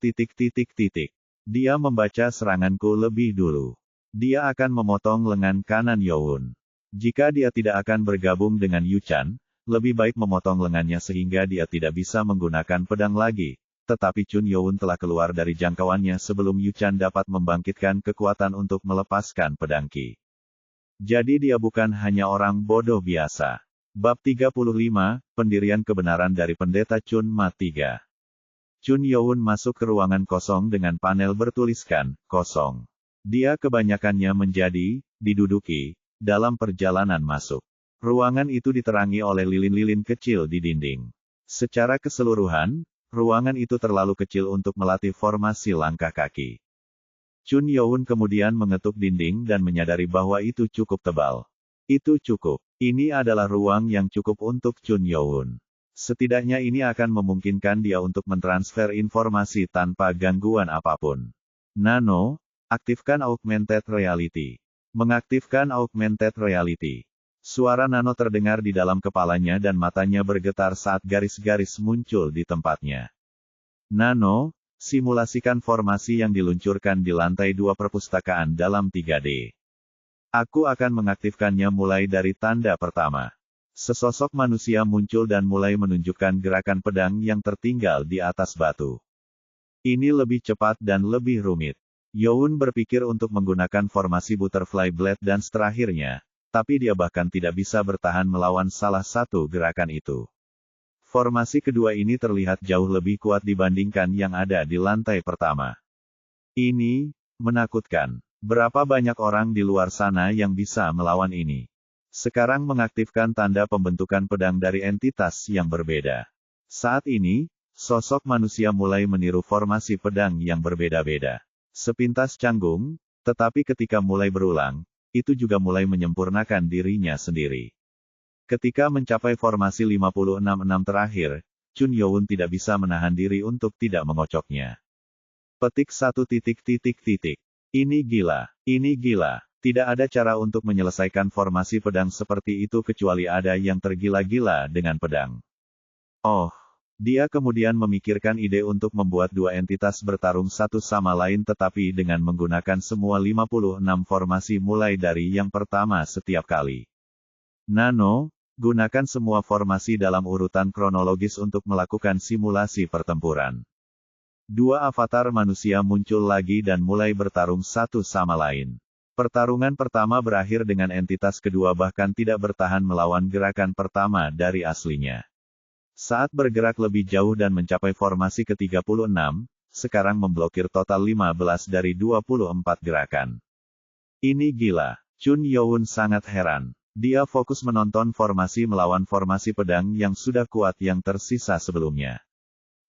Dia membaca seranganku lebih dulu. Dia akan memotong lengan kanan Youn. Jika dia tidak akan bergabung dengan Yu Chan, lebih baik memotong lengannya sehingga dia tidak bisa menggunakan pedang lagi. Tetapi Chun Youn telah keluar dari jangkauannya sebelum Yu Chan dapat membangkitkan kekuatan untuk melepaskan pedang Ki. Jadi dia bukan hanya orang bodoh biasa. Bab 35, Pendirian Kebenaran dari Pendeta Chun Ma 3. Chun Youn masuk ke ruangan kosong dengan panel bertuliskan, kosong. Dia kebanyakannya menjadi, diduduki, dalam perjalanan masuk. Ruangan itu diterangi oleh lilin-lilin kecil di dinding. Secara keseluruhan, ruangan itu terlalu kecil untuk melatih formasi langkah kaki. Chun Youn kemudian mengetuk dinding dan menyadari bahwa itu cukup tebal. Itu cukup. Ini adalah ruang yang cukup untuk Chun Youn. Setidaknya ini akan memungkinkan dia untuk mentransfer informasi tanpa gangguan apapun. Nano, aktifkan Augmented Reality. Mengaktifkan Augmented Reality. Suara Nano terdengar di dalam kepalanya dan matanya bergetar saat garis-garis muncul di tempatnya. Nano, simulasikan formasi yang diluncurkan di lantai 2 perpustakaan dalam 3D. Aku akan mengaktifkannya mulai dari tanda pertama. Sesosok manusia muncul dan mulai menunjukkan gerakan pedang yang tertinggal di atas batu. Ini lebih cepat dan lebih rumit. Youn berpikir untuk menggunakan formasi Butterfly Blade Dance terakhirnya, tapi dia bahkan tidak bisa bertahan melawan salah satu gerakan itu. Formasi kedua ini terlihat jauh lebih kuat dibandingkan yang ada di lantai pertama. Ini menakutkan. Berapa banyak orang di luar sana yang bisa melawan ini? Sekarang mengaktifkan tanda pembentukan pedang dari entitas yang berbeda. Saat ini, sosok manusia mulai meniru formasi pedang yang berbeda-beda. Sepintas canggung, tetapi ketika mulai berulang, itu juga mulai menyempurnakan dirinya sendiri. Ketika mencapai formasi 56-6 terakhir, Chun Youn tidak bisa menahan diri untuk tidak mengocoknya. Petik 1. Ini gila, ini gila. Tidak ada cara untuk menyelesaikan formasi pedang seperti itu kecuali ada yang tergila-gila dengan pedang. Oh, Dia kemudian memikirkan ide untuk membuat dua entitas bertarung satu sama lain tetapi dengan menggunakan semua 56 formasi mulai dari yang pertama setiap kali. Nano, gunakan semua formasi dalam urutan kronologis untuk melakukan simulasi pertempuran. Dua avatar manusia muncul lagi dan mulai bertarung satu sama lain. Pertarungan pertama berakhir dengan entitas kedua bahkan tidak bertahan melawan gerakan pertama dari aslinya. Saat bergerak lebih jauh dan mencapai formasi ke-36, sekarang memblokir total 15 dari 24 gerakan. Ini gila. Chun Youn sangat heran. Dia fokus menonton formasi melawan formasi pedang yang sudah kuat yang tersisa sebelumnya.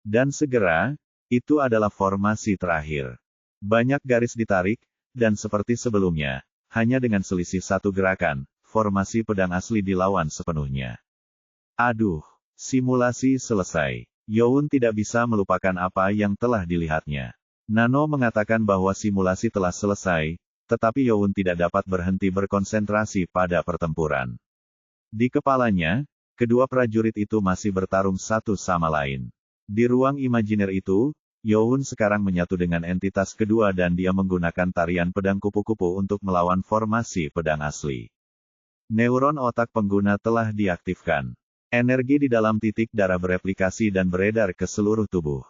Dan segera, itu adalah formasi terakhir. Banyak garis ditarik, dan seperti sebelumnya, hanya dengan selisih satu gerakan, formasi pedang asli dilawan sepenuhnya. Aduh. Simulasi selesai. Youn tidak bisa melupakan apa yang telah dilihatnya. Nano mengatakan bahwa simulasi telah selesai, tetapi Youn tidak dapat berhenti berkonsentrasi pada pertempuran. Di kepalanya, kedua prajurit itu masih bertarung satu sama lain. Di ruang imajiner itu, Youn sekarang menyatu dengan entitas kedua dan dia menggunakan tarian pedang kupu-kupu untuk melawan formasi pedang asli. Neuron otak pengguna telah diaktifkan. Energi di dalam titik darah bereplikasi dan beredar ke seluruh tubuh.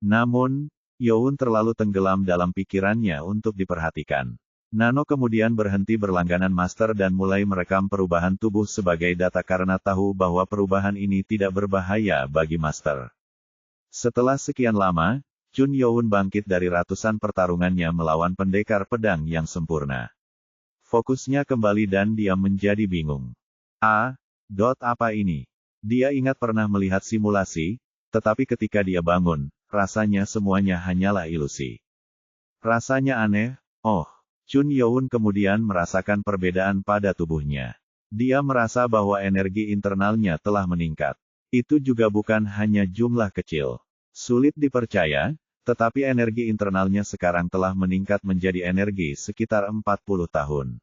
Namun, Youn terlalu tenggelam dalam pikirannya untuk diperhatikan. Nano kemudian berhenti berlangganan master dan mulai merekam perubahan tubuh sebagai data karena tahu bahwa perubahan ini tidak berbahaya bagi master. Setelah sekian lama, Chun Youn bangkit dari ratusan pertarungannya melawan pendekar pedang yang sempurna. Fokusnya kembali dan dia menjadi bingung. Apa ini? Dia ingat pernah melihat simulasi, tetapi ketika dia bangun, rasanya semuanya hanyalah ilusi. Rasanya aneh. Chun Youn kemudian merasakan perbedaan pada tubuhnya. Dia merasa bahwa energi internalnya telah meningkat. Itu juga bukan hanya jumlah kecil. Sulit dipercaya, tetapi energi internalnya sekarang telah meningkat menjadi energi sekitar 40 tahun.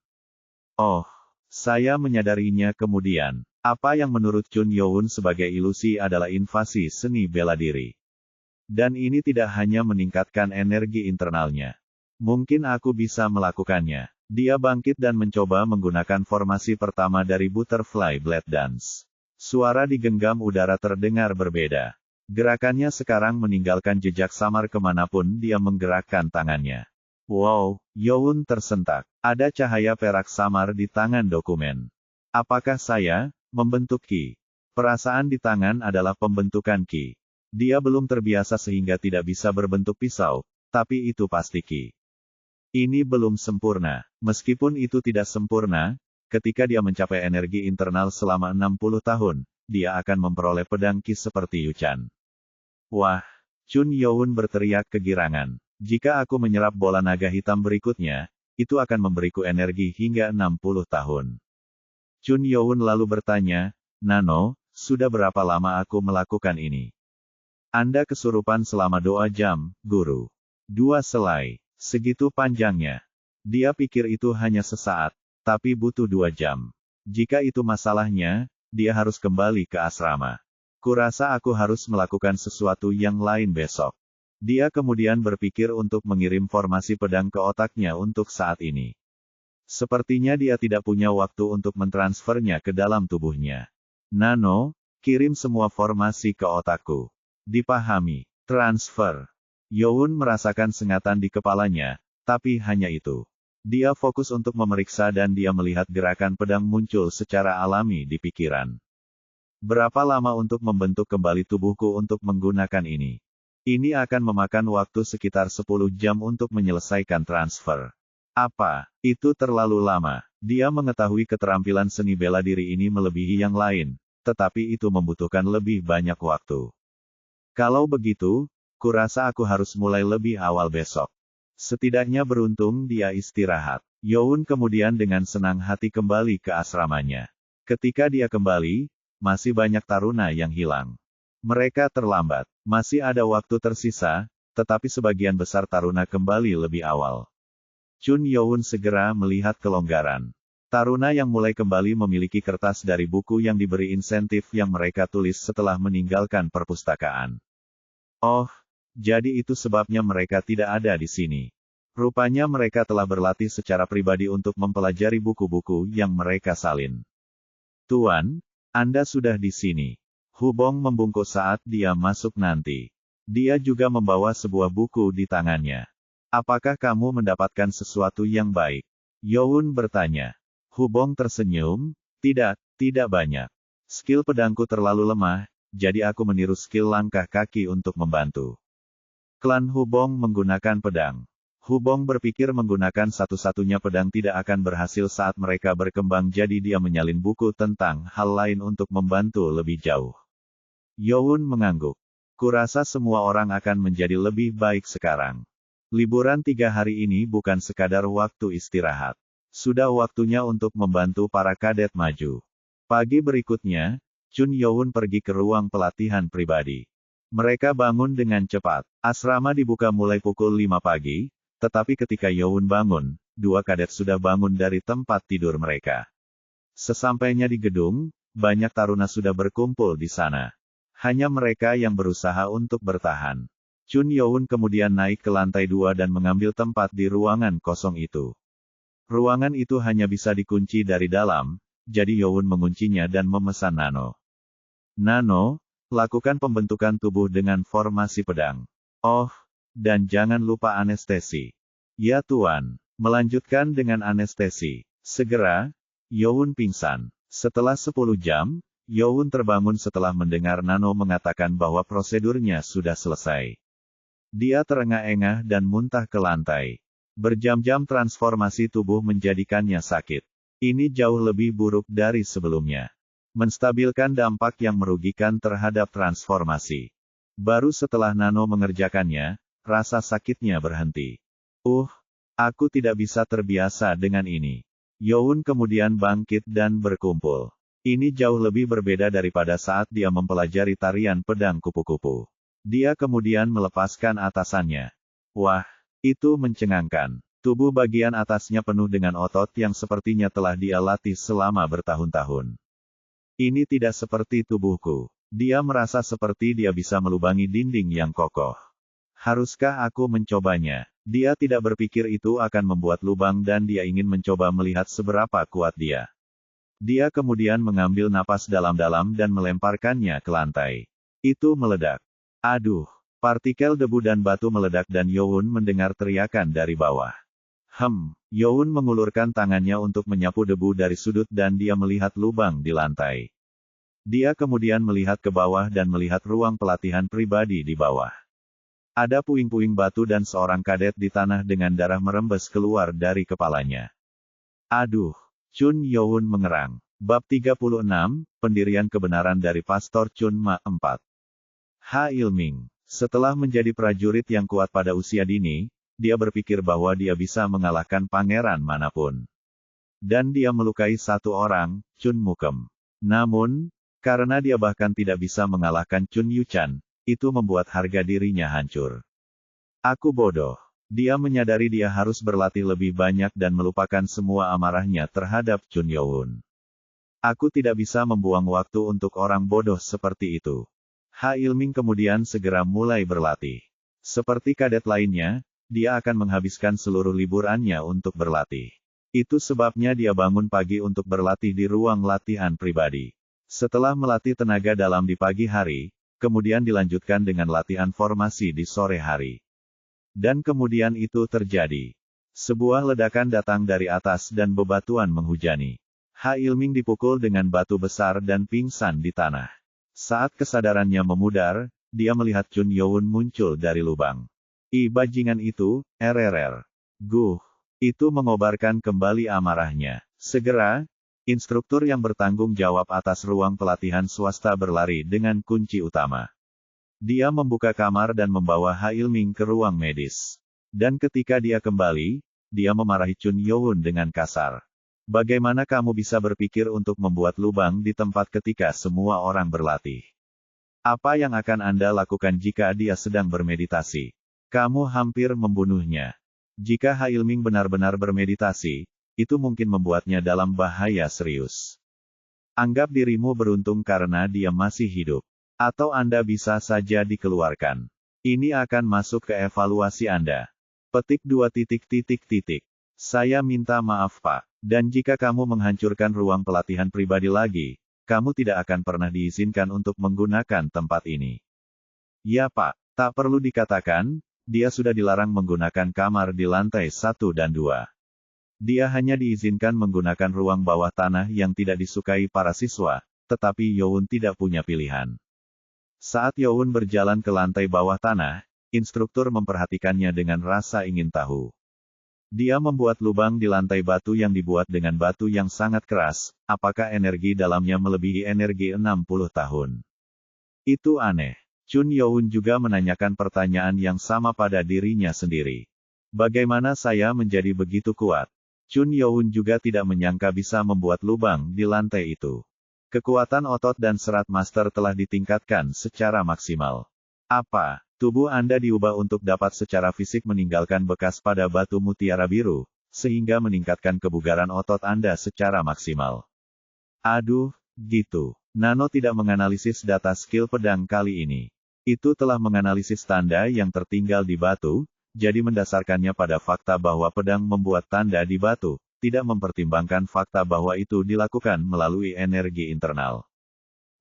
Saya menyadarinya kemudian. Apa yang menurut Chun Youn sebagai ilusi adalah invasi seni bela diri. Dan ini tidak hanya meningkatkan energi internalnya. Mungkin aku bisa melakukannya. Dia bangkit dan mencoba menggunakan formasi pertama dari Butterfly Blade Dance. Suara digenggam udara terdengar berbeda. Gerakannya sekarang meninggalkan jejak samar kemanapun dia menggerakkan tangannya. Wow, Youn tersentak. Ada cahaya perak samar di tangan dokumen. Apakah saya membentuk ki? Perasaan di tangan adalah pembentukan ki. Dia belum terbiasa sehingga tidak bisa berbentuk pisau, tapi itu pasti ki. Ini belum sempurna. Meskipun itu tidak sempurna, ketika dia mencapai energi internal selama 60 tahun, dia akan memperoleh pedang ki seperti Yuchan. Wah! Chun Youn berteriak kegirangan. Jika aku menyerap bola naga hitam berikutnya, itu akan memberiku energi hingga 60 tahun. Chun Youn lalu bertanya, Nano, sudah berapa lama aku melakukan ini? Anda kesurupan selama 2 jam, Guru. 2 selai. Segitu panjangnya. Dia pikir itu hanya sesaat, tapi butuh 2 jam. Jika itu masalahnya, dia harus kembali ke asrama. Kurasa aku harus melakukan sesuatu yang lain besok. Dia kemudian berpikir untuk mengirim formasi pedang ke otaknya untuk saat ini. Sepertinya dia tidak punya waktu untuk mentransfernya ke dalam tubuhnya. Nano, kirim semua formasi ke otakku. Dipahami. Transfer. Youn merasakan sengatan di kepalanya, tapi hanya itu. Dia fokus untuk memeriksa dan dia melihat gerakan pedang muncul secara alami di pikiran. Berapa lama untuk membentuk kembali tubuhku untuk menggunakan ini? Ini akan memakan waktu sekitar 10 jam untuk menyelesaikan transfer. Apa? Itu terlalu lama. Dia mengetahui keterampilan seni bela diri ini melebihi yang lain, tetapi itu membutuhkan lebih banyak waktu. Kalau begitu, kurasa aku harus mulai lebih awal besok. Setidaknya beruntung dia istirahat. Youn kemudian dengan senang hati kembali ke asramanya. Ketika dia kembali, masih banyak taruna yang hilang. Mereka terlambat. Masih ada waktu tersisa, tetapi sebagian besar taruna kembali lebih awal. Chun Youn segera melihat kelonggaran. Taruna yang mulai kembali memiliki kertas dari buku yang diberi insentif yang mereka tulis setelah meninggalkan perpustakaan. Oh, jadi itu sebabnya mereka tidak ada di sini. Rupanya mereka telah berlatih secara pribadi untuk mempelajari buku-buku yang mereka salin. Tuan, Anda sudah di sini. Hubong membungkuk saat dia masuk nanti. Dia juga membawa sebuah buku di tangannya. Apakah kamu mendapatkan sesuatu yang baik? Youn bertanya. Hubong tersenyum, tidak banyak. Skill pedangku terlalu lemah, jadi aku meniru skill langkah kaki untuk membantu. Klan Hubong menggunakan pedang. Hubong berpikir menggunakan satu-satunya pedang tidak akan berhasil saat mereka berkembang, jadi dia menyalin buku tentang hal lain untuk membantu lebih jauh. Youn mengangguk. Kurasa semua orang akan menjadi lebih baik sekarang. Liburan 3 hari ini bukan sekadar waktu istirahat. Sudah waktunya untuk membantu para kadet maju. Pagi berikutnya, Chun Youn pergi ke ruang pelatihan pribadi. Mereka bangun dengan cepat. Asrama dibuka mulai pukul 5 pagi, tetapi ketika Youn bangun, 2 kadet sudah bangun dari tempat tidur mereka. Sesampainya di gedung, banyak taruna sudah berkumpul di sana. Hanya mereka yang berusaha untuk bertahan. Chun Youn kemudian naik ke lantai 2 dan mengambil tempat di ruangan kosong itu. Ruangan itu hanya bisa dikunci dari dalam, jadi Youn menguncinya dan memesan Nano. Nano, lakukan pembentukan tubuh dengan formasi pedang. Oh, dan jangan lupa anestesi. Ya Tuan, melanjutkan dengan anestesi. Segera, Youn pingsan. Setelah 10 jam, Youn terbangun setelah mendengar Nano mengatakan bahwa prosedurnya sudah selesai. Dia terengah-engah dan muntah ke lantai. Berjam-jam transformasi tubuh menjadikannya sakit. Ini jauh lebih buruk dari sebelumnya. Menstabilkan dampak yang merugikan terhadap transformasi. Baru setelah Nano mengerjakannya, rasa sakitnya berhenti. Aku tidak bisa terbiasa dengan ini. Youn kemudian bangkit dan berkumpul. Ini jauh lebih berbeda daripada saat dia mempelajari tarian pedang kupu-kupu. Dia kemudian melepaskan atasannya. Wah, itu mencengangkan. Tubuh bagian atasnya penuh dengan otot yang sepertinya telah dia latih selama bertahun-tahun. Ini tidak seperti tubuhku. Dia merasa seperti dia bisa melubangi dinding yang kokoh. Haruskah aku mencobanya? Dia tidak berpikir itu akan membuat lubang dan dia ingin mencoba melihat seberapa kuat dia. Dia kemudian mengambil napas dalam-dalam dan melemparkannya ke lantai. Itu meledak. Aduh, partikel debu dan batu meledak dan Youn mendengar teriakan dari bawah. Youn mengulurkan tangannya untuk menyapu debu dari sudut dan dia melihat lubang di lantai. Dia kemudian melihat ke bawah dan melihat ruang pelatihan pribadi di bawah. Ada puing-puing batu dan seorang kadet di tanah dengan darah merembes keluar dari kepalanya. Aduh, Chun Youn mengerang. Bab 36, Pendirian Kebenaran dari Pastor Chun Ma 4. Ha Ilming. Setelah menjadi prajurit yang kuat pada usia dini, dia berpikir bahwa dia bisa mengalahkan pangeran manapun. Dan dia melukai satu orang, Chun Mukem. Namun, karena dia bahkan tidak bisa mengalahkan Chun Yuchan, itu membuat harga dirinya hancur. Aku bodoh. Dia menyadari dia harus berlatih lebih banyak dan melupakan semua amarahnya terhadap Chun Youn. Aku tidak bisa membuang waktu untuk orang bodoh seperti itu. Ha Ilming kemudian segera mulai berlatih. Seperti kadet lainnya, dia akan menghabiskan seluruh liburannya untuk berlatih. Itu sebabnya dia bangun pagi untuk berlatih di ruang latihan pribadi. Setelah melatih tenaga dalam di pagi hari, kemudian dilanjutkan dengan latihan formasi di sore hari. Dan kemudian itu terjadi. Sebuah ledakan datang dari atas dan bebatuan menghujani. Ha Ilming dipukul dengan batu besar dan pingsan di tanah. Saat kesadarannya memudar, dia melihat Chun Youn muncul dari lubang. Bajingan itu, RRR. Itu mengobarkan kembali amarahnya. Segera, instruktur yang bertanggung jawab atas ruang pelatihan swasta berlari dengan kunci utama. Dia membuka kamar dan membawa Ha Ilming ke ruang medis. Dan ketika dia kembali, dia memarahi Chun Youn dengan kasar. Bagaimana kamu bisa berpikir untuk membuat lubang di tempat ketika semua orang berlatih? Apa yang akan Anda lakukan jika dia sedang bermeditasi? Kamu hampir membunuhnya. Jika Ha Ilming benar-benar bermeditasi, itu mungkin membuatnya dalam bahaya serius. Anggap dirimu beruntung karena dia masih hidup. Atau Anda bisa saja dikeluarkan. Ini akan masuk ke evaluasi Anda. Petik 2 titik titik titik. Saya minta maaf Pak. Dan jika kamu menghancurkan ruang pelatihan pribadi lagi, kamu tidak akan pernah diizinkan untuk menggunakan tempat ini. Ya Pak, tak perlu dikatakan, dia sudah dilarang menggunakan kamar di lantai 1 dan 2. Dia hanya diizinkan menggunakan ruang bawah tanah yang tidak disukai para siswa, tetapi Youn tidak punya pilihan. Saat Youn berjalan ke lantai bawah tanah, instruktur memperhatikannya dengan rasa ingin tahu. Dia membuat lubang di lantai batu yang dibuat dengan batu yang sangat keras, apakah energi dalamnya melebihi energi 60 tahun? Itu aneh. Chun Youn juga menanyakan pertanyaan yang sama pada dirinya sendiri. Bagaimana saya menjadi begitu kuat? Chun Youn juga tidak menyangka bisa membuat lubang di lantai itu. Kekuatan otot dan serat master telah ditingkatkan secara maksimal. Apa? Tubuh Anda diubah untuk dapat secara fisik meninggalkan bekas pada batu mutiara biru, sehingga meningkatkan kebugaran otot Anda secara maksimal. Aduh, gitu. Nano tidak menganalisis data skill pedang kali ini. Itu telah menganalisis tanda yang tertinggal di batu, jadi mendasarkannya pada fakta bahwa pedang membuat tanda di batu, tidak mempertimbangkan fakta bahwa itu dilakukan melalui energi internal.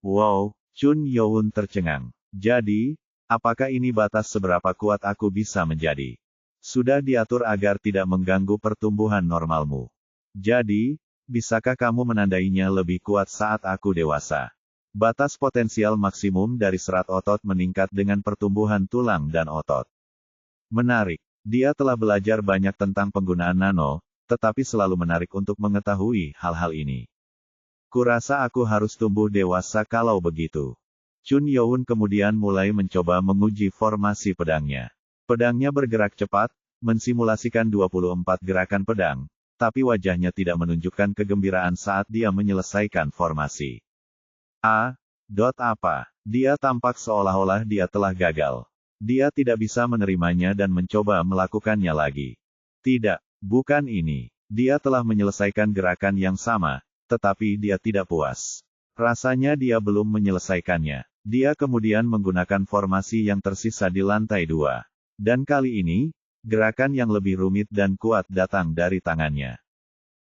Wow, Chun Youn tercengang. Jadi, apakah ini batas seberapa kuat aku bisa menjadi? Sudah diatur agar tidak mengganggu pertumbuhan normalmu. Jadi, bisakah kamu menandainya lebih kuat saat aku dewasa? Batas potensial maksimum dari serat otot meningkat dengan pertumbuhan tulang dan otot. Menarik. Dia telah belajar banyak tentang penggunaan nano, tetapi selalu menarik untuk mengetahui hal-hal ini. Kurasa aku harus tumbuh dewasa kalau begitu. Chun Youn kemudian mulai mencoba menguji formasi pedangnya. Pedangnya bergerak cepat, mensimulasikan 24 gerakan pedang, tapi wajahnya tidak menunjukkan kegembiraan saat dia menyelesaikan formasi. Apa? Dia tampak seolah-olah dia telah gagal. Dia tidak bisa menerimanya dan mencoba melakukannya lagi. Tidak, bukan ini. Dia telah menyelesaikan gerakan yang sama, tetapi dia tidak puas. Rasanya dia belum menyelesaikannya. Dia kemudian menggunakan formasi yang tersisa di lantai 2. Dan kali ini, gerakan yang lebih rumit dan kuat datang dari tangannya.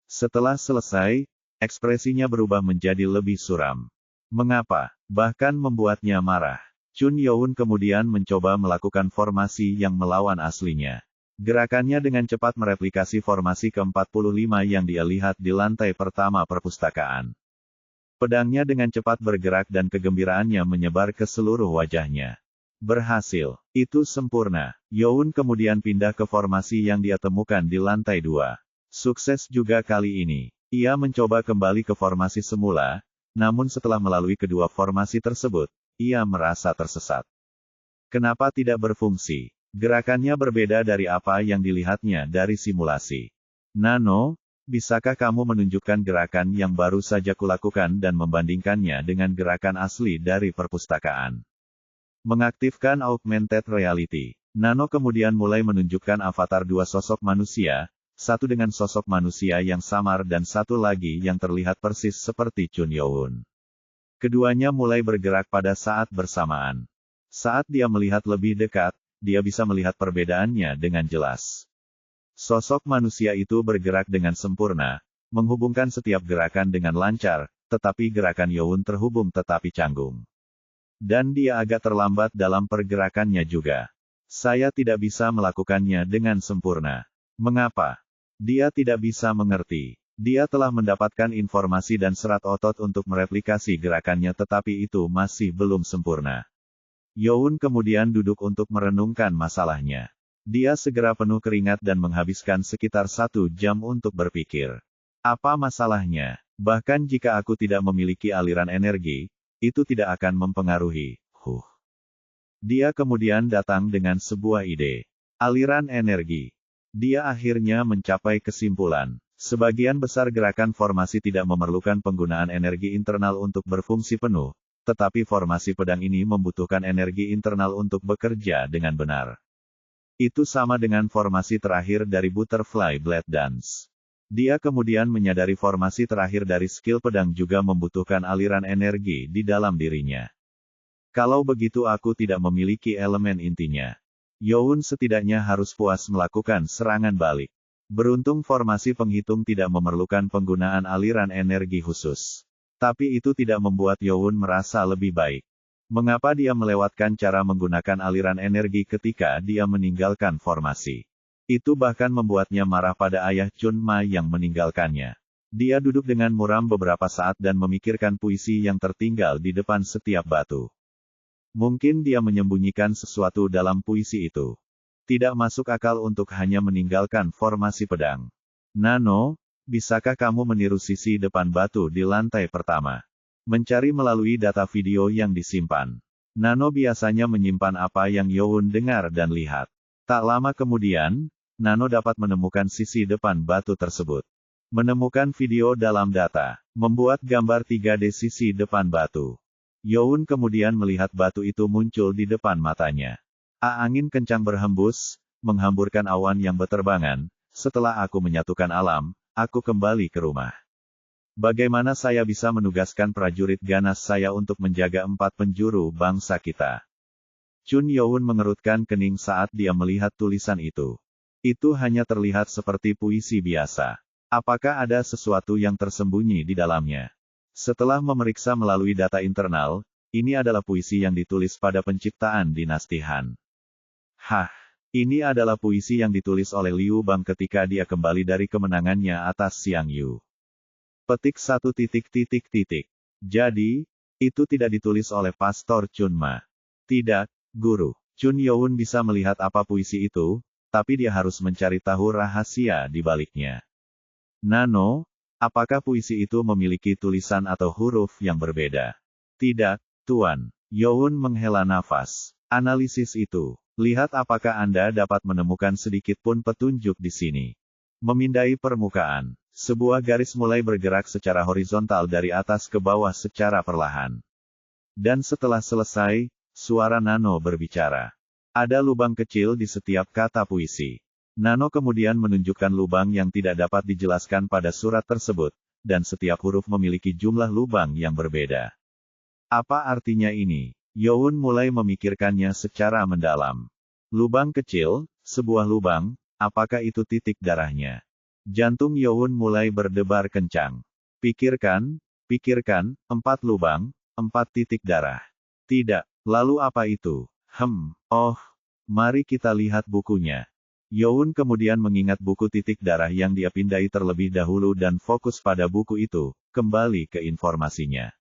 Setelah selesai, ekspresinya berubah menjadi lebih suram. Mengapa? Bahkan membuatnya marah. Chun Youn kemudian mencoba melakukan formasi yang melawan aslinya. Gerakannya dengan cepat mereplikasi formasi ke-45 yang dia lihat di lantai pertama perpustakaan. Pedangnya dengan cepat bergerak dan kegembiraannya menyebar ke seluruh wajahnya. Berhasil. Itu sempurna. Youn kemudian pindah ke formasi yang dia temukan di lantai 2. Sukses juga kali ini. Ia mencoba kembali ke formasi semula, namun setelah melalui kedua formasi tersebut, ia merasa tersesat. Kenapa tidak berfungsi? Gerakannya berbeda dari apa yang dilihatnya dari simulasi. Nano, bisakah kamu menunjukkan gerakan yang baru saja kulakukan dan membandingkannya dengan gerakan asli dari perpustakaan? Mengaktifkan augmented reality. Nano kemudian mulai menunjukkan avatar dua sosok manusia, satu dengan sosok manusia yang samar dan satu lagi yang terlihat persis seperti Chun Youn. Keduanya mulai bergerak pada saat bersamaan. Saat dia melihat lebih dekat, dia bisa melihat perbedaannya dengan jelas. Sosok manusia itu bergerak dengan sempurna, menghubungkan setiap gerakan dengan lancar, tetapi gerakan Youn terhubung tetapi canggung. Dan dia agak terlambat dalam pergerakannya juga. Saya tidak bisa melakukannya dengan sempurna. Mengapa? Dia tidak bisa mengerti. Dia telah mendapatkan informasi dan serat otot untuk mereplikasi gerakannya tetapi itu masih belum sempurna. Youn kemudian duduk untuk merenungkan masalahnya. Dia segera penuh keringat dan menghabiskan sekitar 1 jam untuk berpikir. Apa masalahnya? Bahkan jika aku tidak memiliki aliran energi, itu tidak akan mempengaruhi. Dia kemudian datang dengan sebuah ide. Aliran energi. Dia akhirnya mencapai kesimpulan. Sebagian besar gerakan formasi tidak memerlukan penggunaan energi internal untuk berfungsi penuh, tetapi formasi pedang ini membutuhkan energi internal untuk bekerja dengan benar. Itu sama dengan formasi terakhir dari Butterfly Blade Dance. Dia kemudian menyadari formasi terakhir dari skill pedang juga membutuhkan aliran energi di dalam dirinya. Kalau begitu aku tidak memiliki elemen intinya. Youn setidaknya harus puas melakukan serangan balik. Beruntung formasi penghitung tidak memerlukan penggunaan aliran energi khusus. Tapi itu tidak membuat Youn merasa lebih baik. Mengapa dia melewatkan cara menggunakan aliran energi ketika dia meninggalkan formasi? Itu bahkan membuatnya marah pada ayah Chun Ma yang meninggalkannya. Dia duduk dengan muram beberapa saat dan memikirkan puisi yang tertinggal di depan setiap batu. Mungkin dia menyembunyikan sesuatu dalam puisi itu. Tidak masuk akal untuk hanya meninggalkan formasi pedang. Nano, bisakah kamu meniru sisi depan batu di lantai pertama? Mencari melalui data video yang disimpan. Nano biasanya menyimpan apa yang Youn dengar dan lihat. Tak lama kemudian, Nano dapat menemukan sisi depan batu tersebut. Menemukan video dalam data, membuat gambar 3D sisi depan batu. Youn kemudian melihat batu itu muncul di depan matanya. Angin kencang berhembus, menghamburkan awan yang berterbangan. Setelah aku menyatukan alam, aku kembali ke rumah. Bagaimana saya bisa menugaskan prajurit ganas saya untuk menjaga 4 penjuru bangsa kita? Chun Youn mengerutkan kening saat dia melihat tulisan itu. Itu hanya terlihat seperti puisi biasa. Apakah ada sesuatu yang tersembunyi di dalamnya? Setelah memeriksa melalui data internal, ini adalah puisi yang ditulis pada penciptaan dinasti Han. Hah, ini adalah puisi yang ditulis oleh Liu Bang ketika dia kembali dari kemenangannya atas Xiang Yu. Petik 1. Jadi, itu tidak ditulis oleh Pastor Chun Ma. Tidak, Guru. Chun Youn bisa melihat apa puisi itu, tapi dia harus mencari tahu rahasia di baliknya. Nano, apakah puisi itu memiliki tulisan atau huruf yang berbeda? Tidak, Tuan. Youn menghela nafas. Analisis itu. Lihat apakah Anda dapat menemukan sedikit pun petunjuk di sini. Memindai permukaan. Sebuah garis mulai bergerak secara horizontal dari atas ke bawah secara perlahan. Dan setelah selesai, suara Nano berbicara. Ada lubang kecil di setiap kata puisi. Nano kemudian menunjukkan lubang yang tidak dapat dijelaskan pada surat tersebut, dan setiap huruf memiliki jumlah lubang yang berbeda. Apa artinya ini? Youn mulai memikirkannya secara mendalam. Lubang kecil, sebuah lubang, apakah itu titik darahnya? Jantung Youn mulai berdebar kencang. Pikirkan, 4 lubang, 4 titik darah. Tidak, lalu apa itu? Oh, mari kita lihat bukunya. Youn kemudian mengingat buku titik darah yang dia pindai terlebih dahulu dan fokus pada buku itu, kembali ke informasinya.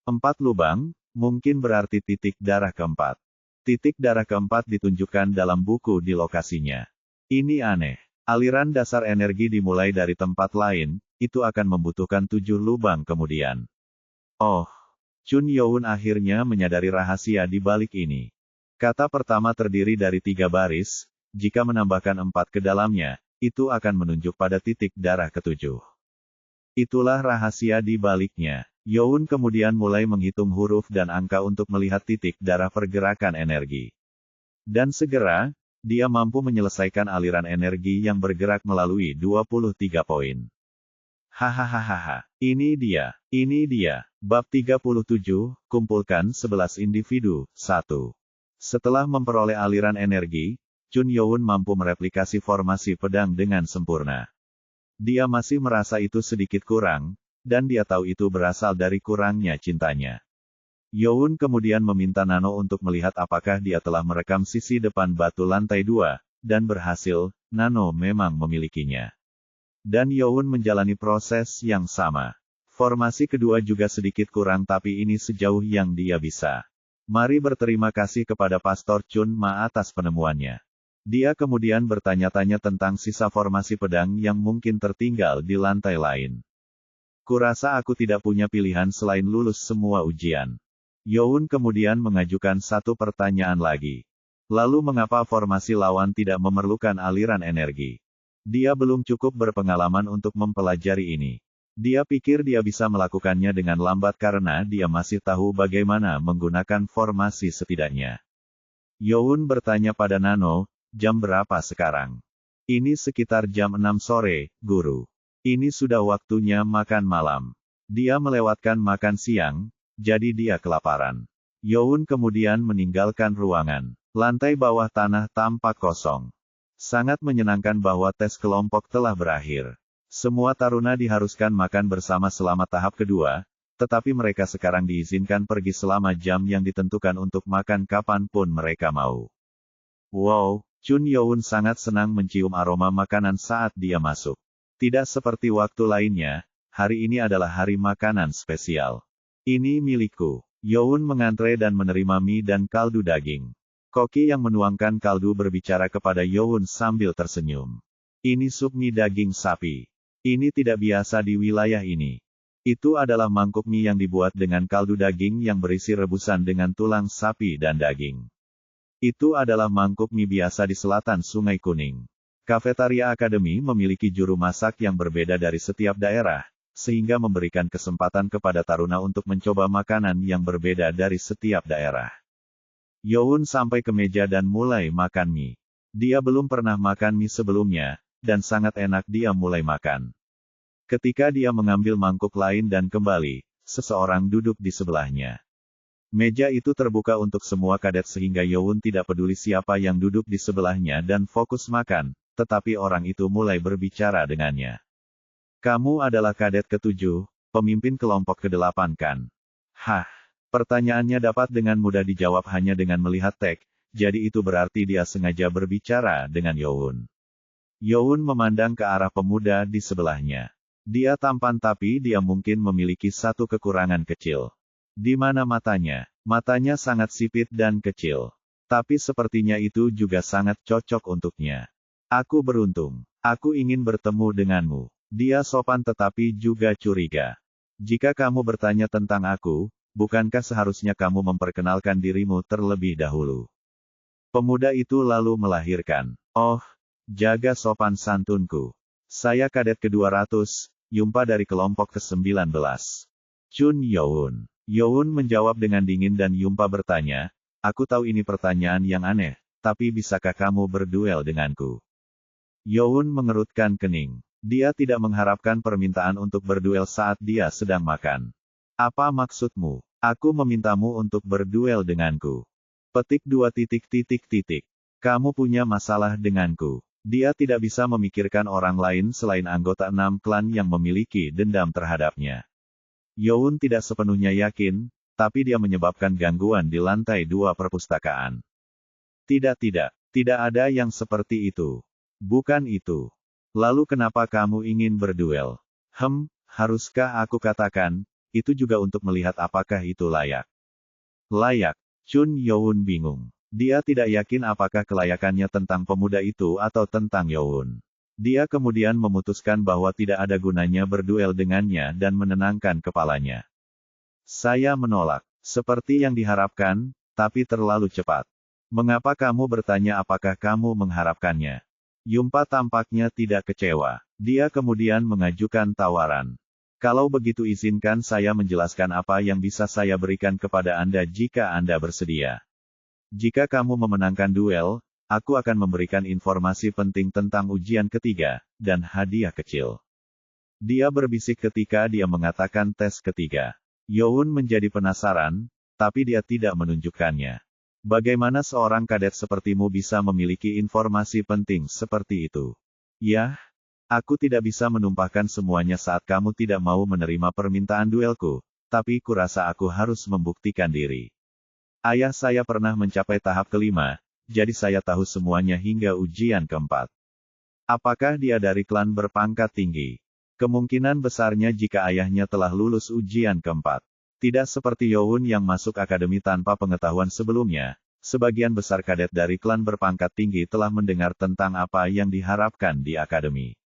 4 lubang, mungkin berarti titik darah keempat. Titik darah keempat ditunjukkan dalam buku di lokasinya. Ini aneh. Aliran dasar energi dimulai dari tempat lain, itu akan membutuhkan 7 lubang kemudian. Oh, Chun Youn akhirnya menyadari rahasia di balik ini. Kata pertama terdiri dari 3 baris, jika menambahkan 4 ke dalamnya, itu akan menunjuk pada titik darah ke-7. Itulah rahasia di baliknya. Youn kemudian mulai menghitung huruf dan angka untuk melihat titik darah pergerakan energi. Dan segera, dia mampu menyelesaikan aliran energi yang bergerak melalui 23 poin. Hahaha, ini dia. Bab 37, kumpulkan 11 individu, 1. Setelah memperoleh aliran energi, Chun Youn mampu mereplikasi formasi pedang dengan sempurna. Dia masih merasa itu sedikit kurang, dan dia tahu itu berasal dari kurangnya cintanya. Youn kemudian meminta Nano untuk melihat apakah dia telah merekam sisi depan batu lantai 2, dan berhasil, Nano memang memilikinya. Dan Youn menjalani proses yang sama. Formasi kedua juga sedikit kurang tapi ini sejauh yang dia bisa. Mari berterima kasih kepada Pastor Chun Ma atas penemuannya. Dia kemudian bertanya-tanya tentang sisa formasi pedang yang mungkin tertinggal di lantai lain. Kurasa aku tidak punya pilihan selain lulus semua ujian. Youn kemudian mengajukan satu pertanyaan lagi. Lalu mengapa formasi lawan tidak memerlukan aliran energi? Dia belum cukup berpengalaman untuk mempelajari ini. Dia pikir dia bisa melakukannya dengan lambat karena dia masih tahu bagaimana menggunakan formasi setidaknya. Youn bertanya pada Nano, jam berapa sekarang? Ini sekitar jam 6 sore, Guru. Ini sudah waktunya makan malam. Dia melewatkan makan siang, jadi dia kelaparan. Youn kemudian meninggalkan ruangan. Lantai bawah tanah tampak kosong. Sangat menyenangkan bahwa tes kelompok telah berakhir. Semua taruna diharuskan makan bersama selama tahap kedua, tetapi mereka sekarang diizinkan pergi selama jam yang ditentukan untuk makan kapanpun mereka mau. Wow, Chun Youn sangat senang mencium aroma makanan saat dia masuk. Tidak seperti waktu lainnya, hari ini adalah hari makanan spesial. Ini milikku. Youn mengantre dan menerima mie dan kaldu daging. Koki yang menuangkan kaldu berbicara kepada Youn sambil tersenyum. Ini sup mie daging sapi. Ini tidak biasa di wilayah ini. Itu adalah mangkuk mie yang dibuat dengan kaldu daging yang berisi rebusan dengan tulang sapi dan daging. Itu adalah mangkuk mie biasa di selatan Sungai Kuning. Kafetaria Akademi memiliki juru masak yang berbeda dari setiap daerah, sehingga memberikan kesempatan kepada taruna untuk mencoba makanan yang berbeda dari setiap daerah. Youn sampai ke meja dan mulai makan mie. Dia belum pernah makan mie sebelumnya, dan sangat enak dia mulai makan. Ketika dia mengambil mangkuk lain dan kembali, seseorang duduk di sebelahnya. Meja itu terbuka untuk semua kadet sehingga Youn tidak peduli siapa yang duduk di sebelahnya dan fokus makan, tetapi orang itu mulai berbicara dengannya. Kamu adalah kadet ke-7, pemimpin kelompok ke-8 kan? Hah? Pertanyaannya dapat dengan mudah dijawab hanya dengan melihat teks, jadi itu berarti dia sengaja berbicara dengan Youn. Youn memandang ke arah pemuda di sebelahnya. Dia tampan tapi dia mungkin memiliki satu kekurangan kecil. Di mana matanya? Matanya sangat sipit dan kecil. Tapi sepertinya itu juga sangat cocok untuknya. Aku beruntung. Aku ingin bertemu denganmu. Dia sopan tetapi juga curiga. Jika kamu bertanya tentang aku, bukankah seharusnya kamu memperkenalkan dirimu terlebih dahulu? Pemuda itu lalu melahirkan. Oh, jaga sopan santunku. Saya kadet ke-200, Yumpa dari kelompok ke-19. Chun Youn. Youn menjawab dengan dingin dan Yumpa bertanya, aku tahu ini pertanyaan yang aneh, tapi bisakah kamu berduel denganku? Youn mengerutkan kening. Dia tidak mengharapkan permintaan untuk berduel saat dia sedang makan. Apa maksudmu? Aku memintamu untuk berduel denganku. Petik 2 titik. Kamu punya masalah denganku. Dia tidak bisa memikirkan orang lain selain anggota 6 klan yang memiliki dendam terhadapnya. Youn tidak sepenuhnya yakin, tapi dia menyebabkan gangguan di lantai 2 perpustakaan. Tidak ada yang seperti itu. Bukan itu. Lalu kenapa kamu ingin berduel? Haruskah aku katakan, itu juga untuk melihat apakah itu layak. Layak. Chun Youn bingung. Dia tidak yakin apakah kelayakannya tentang pemuda itu atau tentang Youn. Dia kemudian memutuskan bahwa tidak ada gunanya berduel dengannya dan menenangkan kepalanya. Saya menolak. Seperti yang diharapkan, tapi terlalu cepat. Mengapa kamu bertanya apakah kamu mengharapkannya? Yumpa tampaknya tidak kecewa. Dia kemudian mengajukan tawaran. Kalau begitu izinkan saya menjelaskan apa yang bisa saya berikan kepada Anda jika Anda bersedia. Jika kamu memenangkan duel, aku akan memberikan informasi penting tentang ujian ketiga, dan hadiah kecil. Dia berbisik ketika dia mengatakan tes ketiga. Youn menjadi penasaran, tapi dia tidak menunjukkannya. Bagaimana seorang kadet sepertimu bisa memiliki informasi penting seperti itu? Yah, aku tidak bisa menumpahkan semuanya saat kamu tidak mau menerima permintaan duelku, tapi kurasa aku harus membuktikan diri. Ayah saya pernah mencapai tahap ke-5, jadi saya tahu semuanya hingga ujian ke-4. Apakah dia dari klan berpangkat tinggi? Kemungkinan besarnya jika ayahnya telah lulus ujian ke-4. Tidak seperti Youn yang masuk akademi tanpa pengetahuan sebelumnya, sebagian besar kadet dari klan berpangkat tinggi telah mendengar tentang apa yang diharapkan di akademi.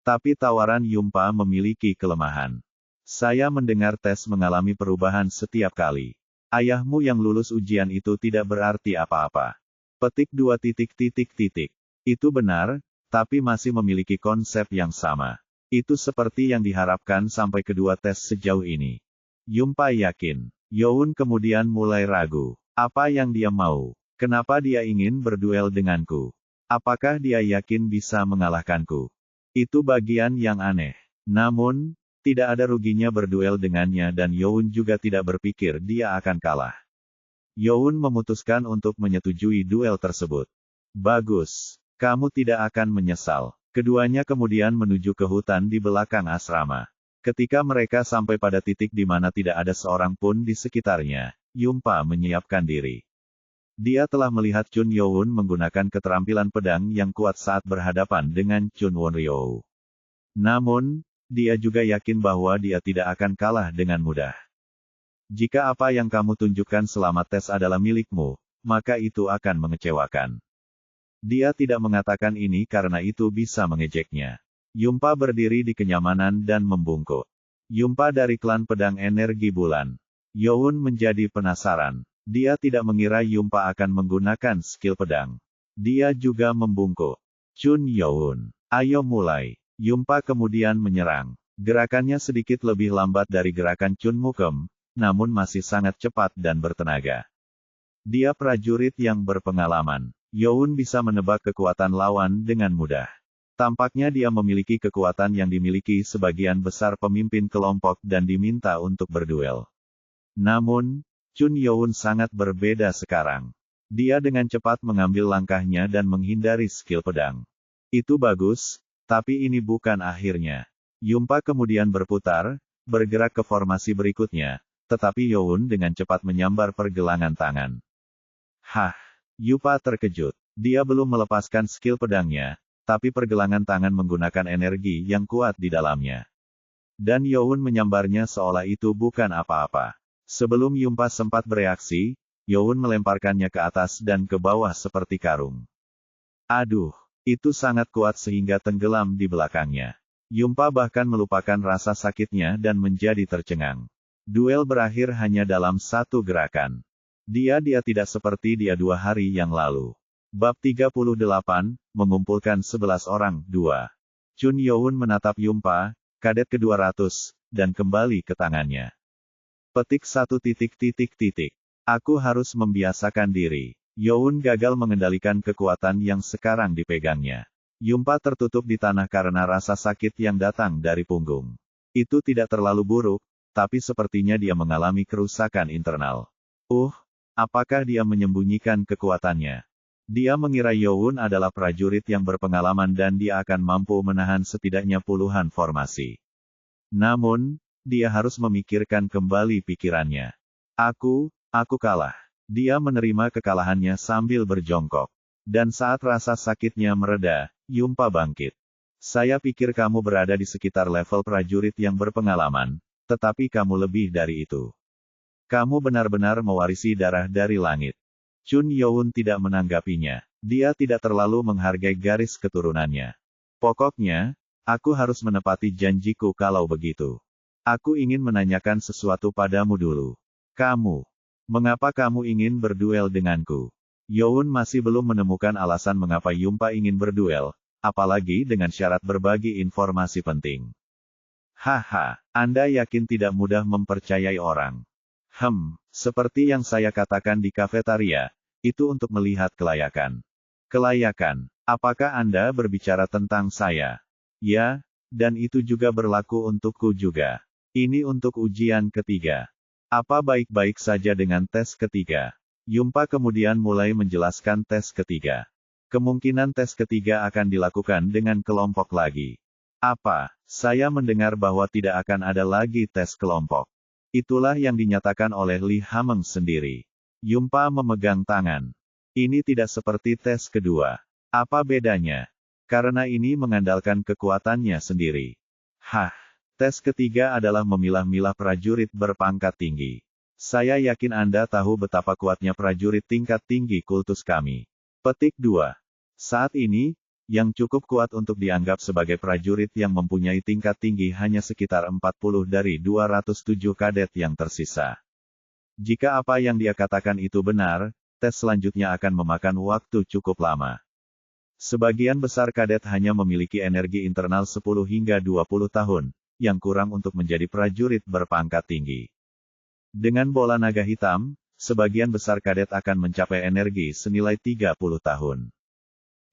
Tapi tawaran Yumpa memiliki kelemahan. Saya mendengar tes mengalami perubahan setiap kali. Ayahmu yang lulus ujian itu tidak berarti apa-apa. Petik 2 titik. Itu benar, tapi masih memiliki konsep yang sama. Itu seperti yang diharapkan sampai kedua tes sejauh ini. Yumpa yakin. Youn kemudian mulai ragu. Apa yang dia mau? Kenapa dia ingin berduel denganku? Apakah dia yakin bisa mengalahkanku? Itu bagian yang aneh. Namun, tidak ada ruginya berduel dengannya dan Youn juga tidak berpikir dia akan kalah. Youn memutuskan untuk menyetujui duel tersebut. Bagus. Kamu tidak akan menyesal. Keduanya kemudian menuju ke hutan di belakang asrama. Ketika mereka sampai pada titik di mana tidak ada seorang pun di sekitarnya, Yumpa menyiapkan diri. Dia telah melihat Chun Youn menggunakan keterampilan pedang yang kuat saat berhadapan dengan Chun Wonryo. Namun, dia juga yakin bahwa dia tidak akan kalah dengan mudah. Jika apa yang kamu tunjukkan selama tes adalah milikmu, maka itu akan mengecewakan. Dia tidak mengatakan ini karena itu bisa mengejeknya. Yumpa berdiri di kenyamanan dan membungkuk. Yumpa dari klan pedang energi bulan. Youn menjadi penasaran. Dia tidak mengira Yumpa akan menggunakan skill pedang. Dia juga membungkuk. Chun Youn, ayo mulai. Yumpa kemudian menyerang. Gerakannya sedikit lebih lambat dari gerakan Chun Mukem, namun masih sangat cepat dan bertenaga. Dia prajurit yang berpengalaman. Youn bisa menebak kekuatan lawan dengan mudah. Tampaknya dia memiliki kekuatan yang dimiliki sebagian besar pemimpin kelompok dan diminta untuk berduel. Namun, Chun Youn sangat berbeda sekarang. Dia dengan cepat mengambil langkahnya dan menghindari skill pedang. Itu bagus, tapi ini bukan akhirnya. Yumpa kemudian berputar, bergerak ke formasi berikutnya, tetapi Youn dengan cepat menyambar pergelangan tangan. Hah! Yumpa terkejut. Dia belum melepaskan skill pedangnya, tapi pergelangan tangan menggunakan energi yang kuat di dalamnya. Dan Youn menyambarnya seolah itu bukan apa-apa. Sebelum Yumpa sempat bereaksi, Youn melemparkannya ke atas dan ke bawah seperti karung. Aduh! Itu sangat kuat sehingga tenggelam di belakangnya. Yumpa bahkan melupakan rasa sakitnya dan menjadi tercengang. Duel berakhir hanya dalam satu gerakan. Dia tidak seperti dia 2 hari yang lalu. Bab 38, mengumpulkan 11 orang, 2. Chun Youn menatap Yumpa, kadet ke-200, dan kembali ke tangannya. Petik 1. Aku harus membiasakan diri. Youn gagal mengendalikan kekuatan yang sekarang dipegangnya. Yumpa tertutup di tanah karena rasa sakit yang datang dari punggung. Itu tidak terlalu buruk, tapi sepertinya dia mengalami kerusakan internal. Apakah dia menyembunyikan kekuatannya? Dia mengira Youn adalah prajurit yang berpengalaman dan dia akan mampu menahan setidaknya puluhan formasi. Namun, dia harus memikirkan kembali pikirannya. Aku kalah. Dia menerima kekalahannya sambil berjongkok. Dan saat rasa sakitnya mereda, Yumpa bangkit. Saya pikir kamu berada di sekitar level prajurit yang berpengalaman, tetapi kamu lebih dari itu. Kamu benar-benar mewarisi darah dari langit. Chun Youn tidak menanggapinya. Dia tidak terlalu menghargai garis keturunannya. Pokoknya, aku harus menepati janjiku kalau begitu. Aku ingin menanyakan sesuatu padamu dulu. Mengapa kamu ingin berduel denganku? Youn masih belum menemukan alasan mengapa Yumpa ingin berduel, apalagi dengan syarat berbagi informasi penting. Haha, Anda yakin tidak mudah mempercayai orang. Seperti yang saya katakan di kafetaria, itu untuk melihat kelayakan. Kelayakan, apakah Anda berbicara tentang saya? Ya, dan itu juga berlaku untukku juga. Ini untuk ujian ketiga. Apa baik-baik saja dengan tes ketiga? Yumpa kemudian mulai menjelaskan tes ketiga. Kemungkinan tes ketiga akan dilakukan dengan kelompok lagi. Apa? Saya mendengar bahwa tidak akan ada lagi tes kelompok. Itulah yang dinyatakan oleh Li Hameng sendiri. Yumpa memegang tangan. Ini tidak seperti tes kedua. Apa bedanya? Karena ini mengandalkan kekuatannya sendiri. Tes ketiga adalah memilah-milah prajurit berpangkat tinggi. Saya yakin Anda tahu betapa kuatnya prajurit tingkat tinggi kultus kami. Petik 2. Saat ini, yang cukup kuat untuk dianggap sebagai prajurit yang mempunyai tingkat tinggi hanya sekitar 40 dari 207 kadet yang tersisa. Jika apa yang dia katakan itu benar, tes selanjutnya akan memakan waktu cukup lama. Sebagian besar kadet hanya memiliki energi internal 10 hingga 20 tahun. Yang kurang untuk menjadi prajurit berpangkat tinggi. Dengan bola naga hitam, sebagian besar kadet akan mencapai energi senilai 30 tahun.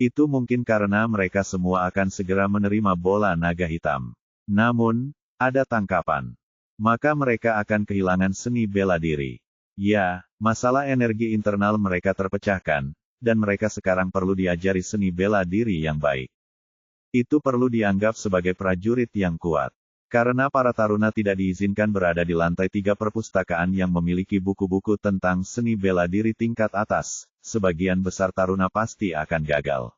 Itu mungkin karena mereka semua akan segera menerima bola naga hitam. Namun, ada tangkapan. Maka mereka akan kehilangan seni bela diri. Ya, masalah energi internal mereka terpecahkan, dan mereka sekarang perlu diajari seni bela diri yang baik. Itu perlu dianggap sebagai prajurit yang kuat. Karena para taruna tidak diizinkan berada di lantai 3 perpustakaan yang memiliki buku-buku tentang seni bela diri tingkat atas, sebagian besar taruna pasti akan gagal.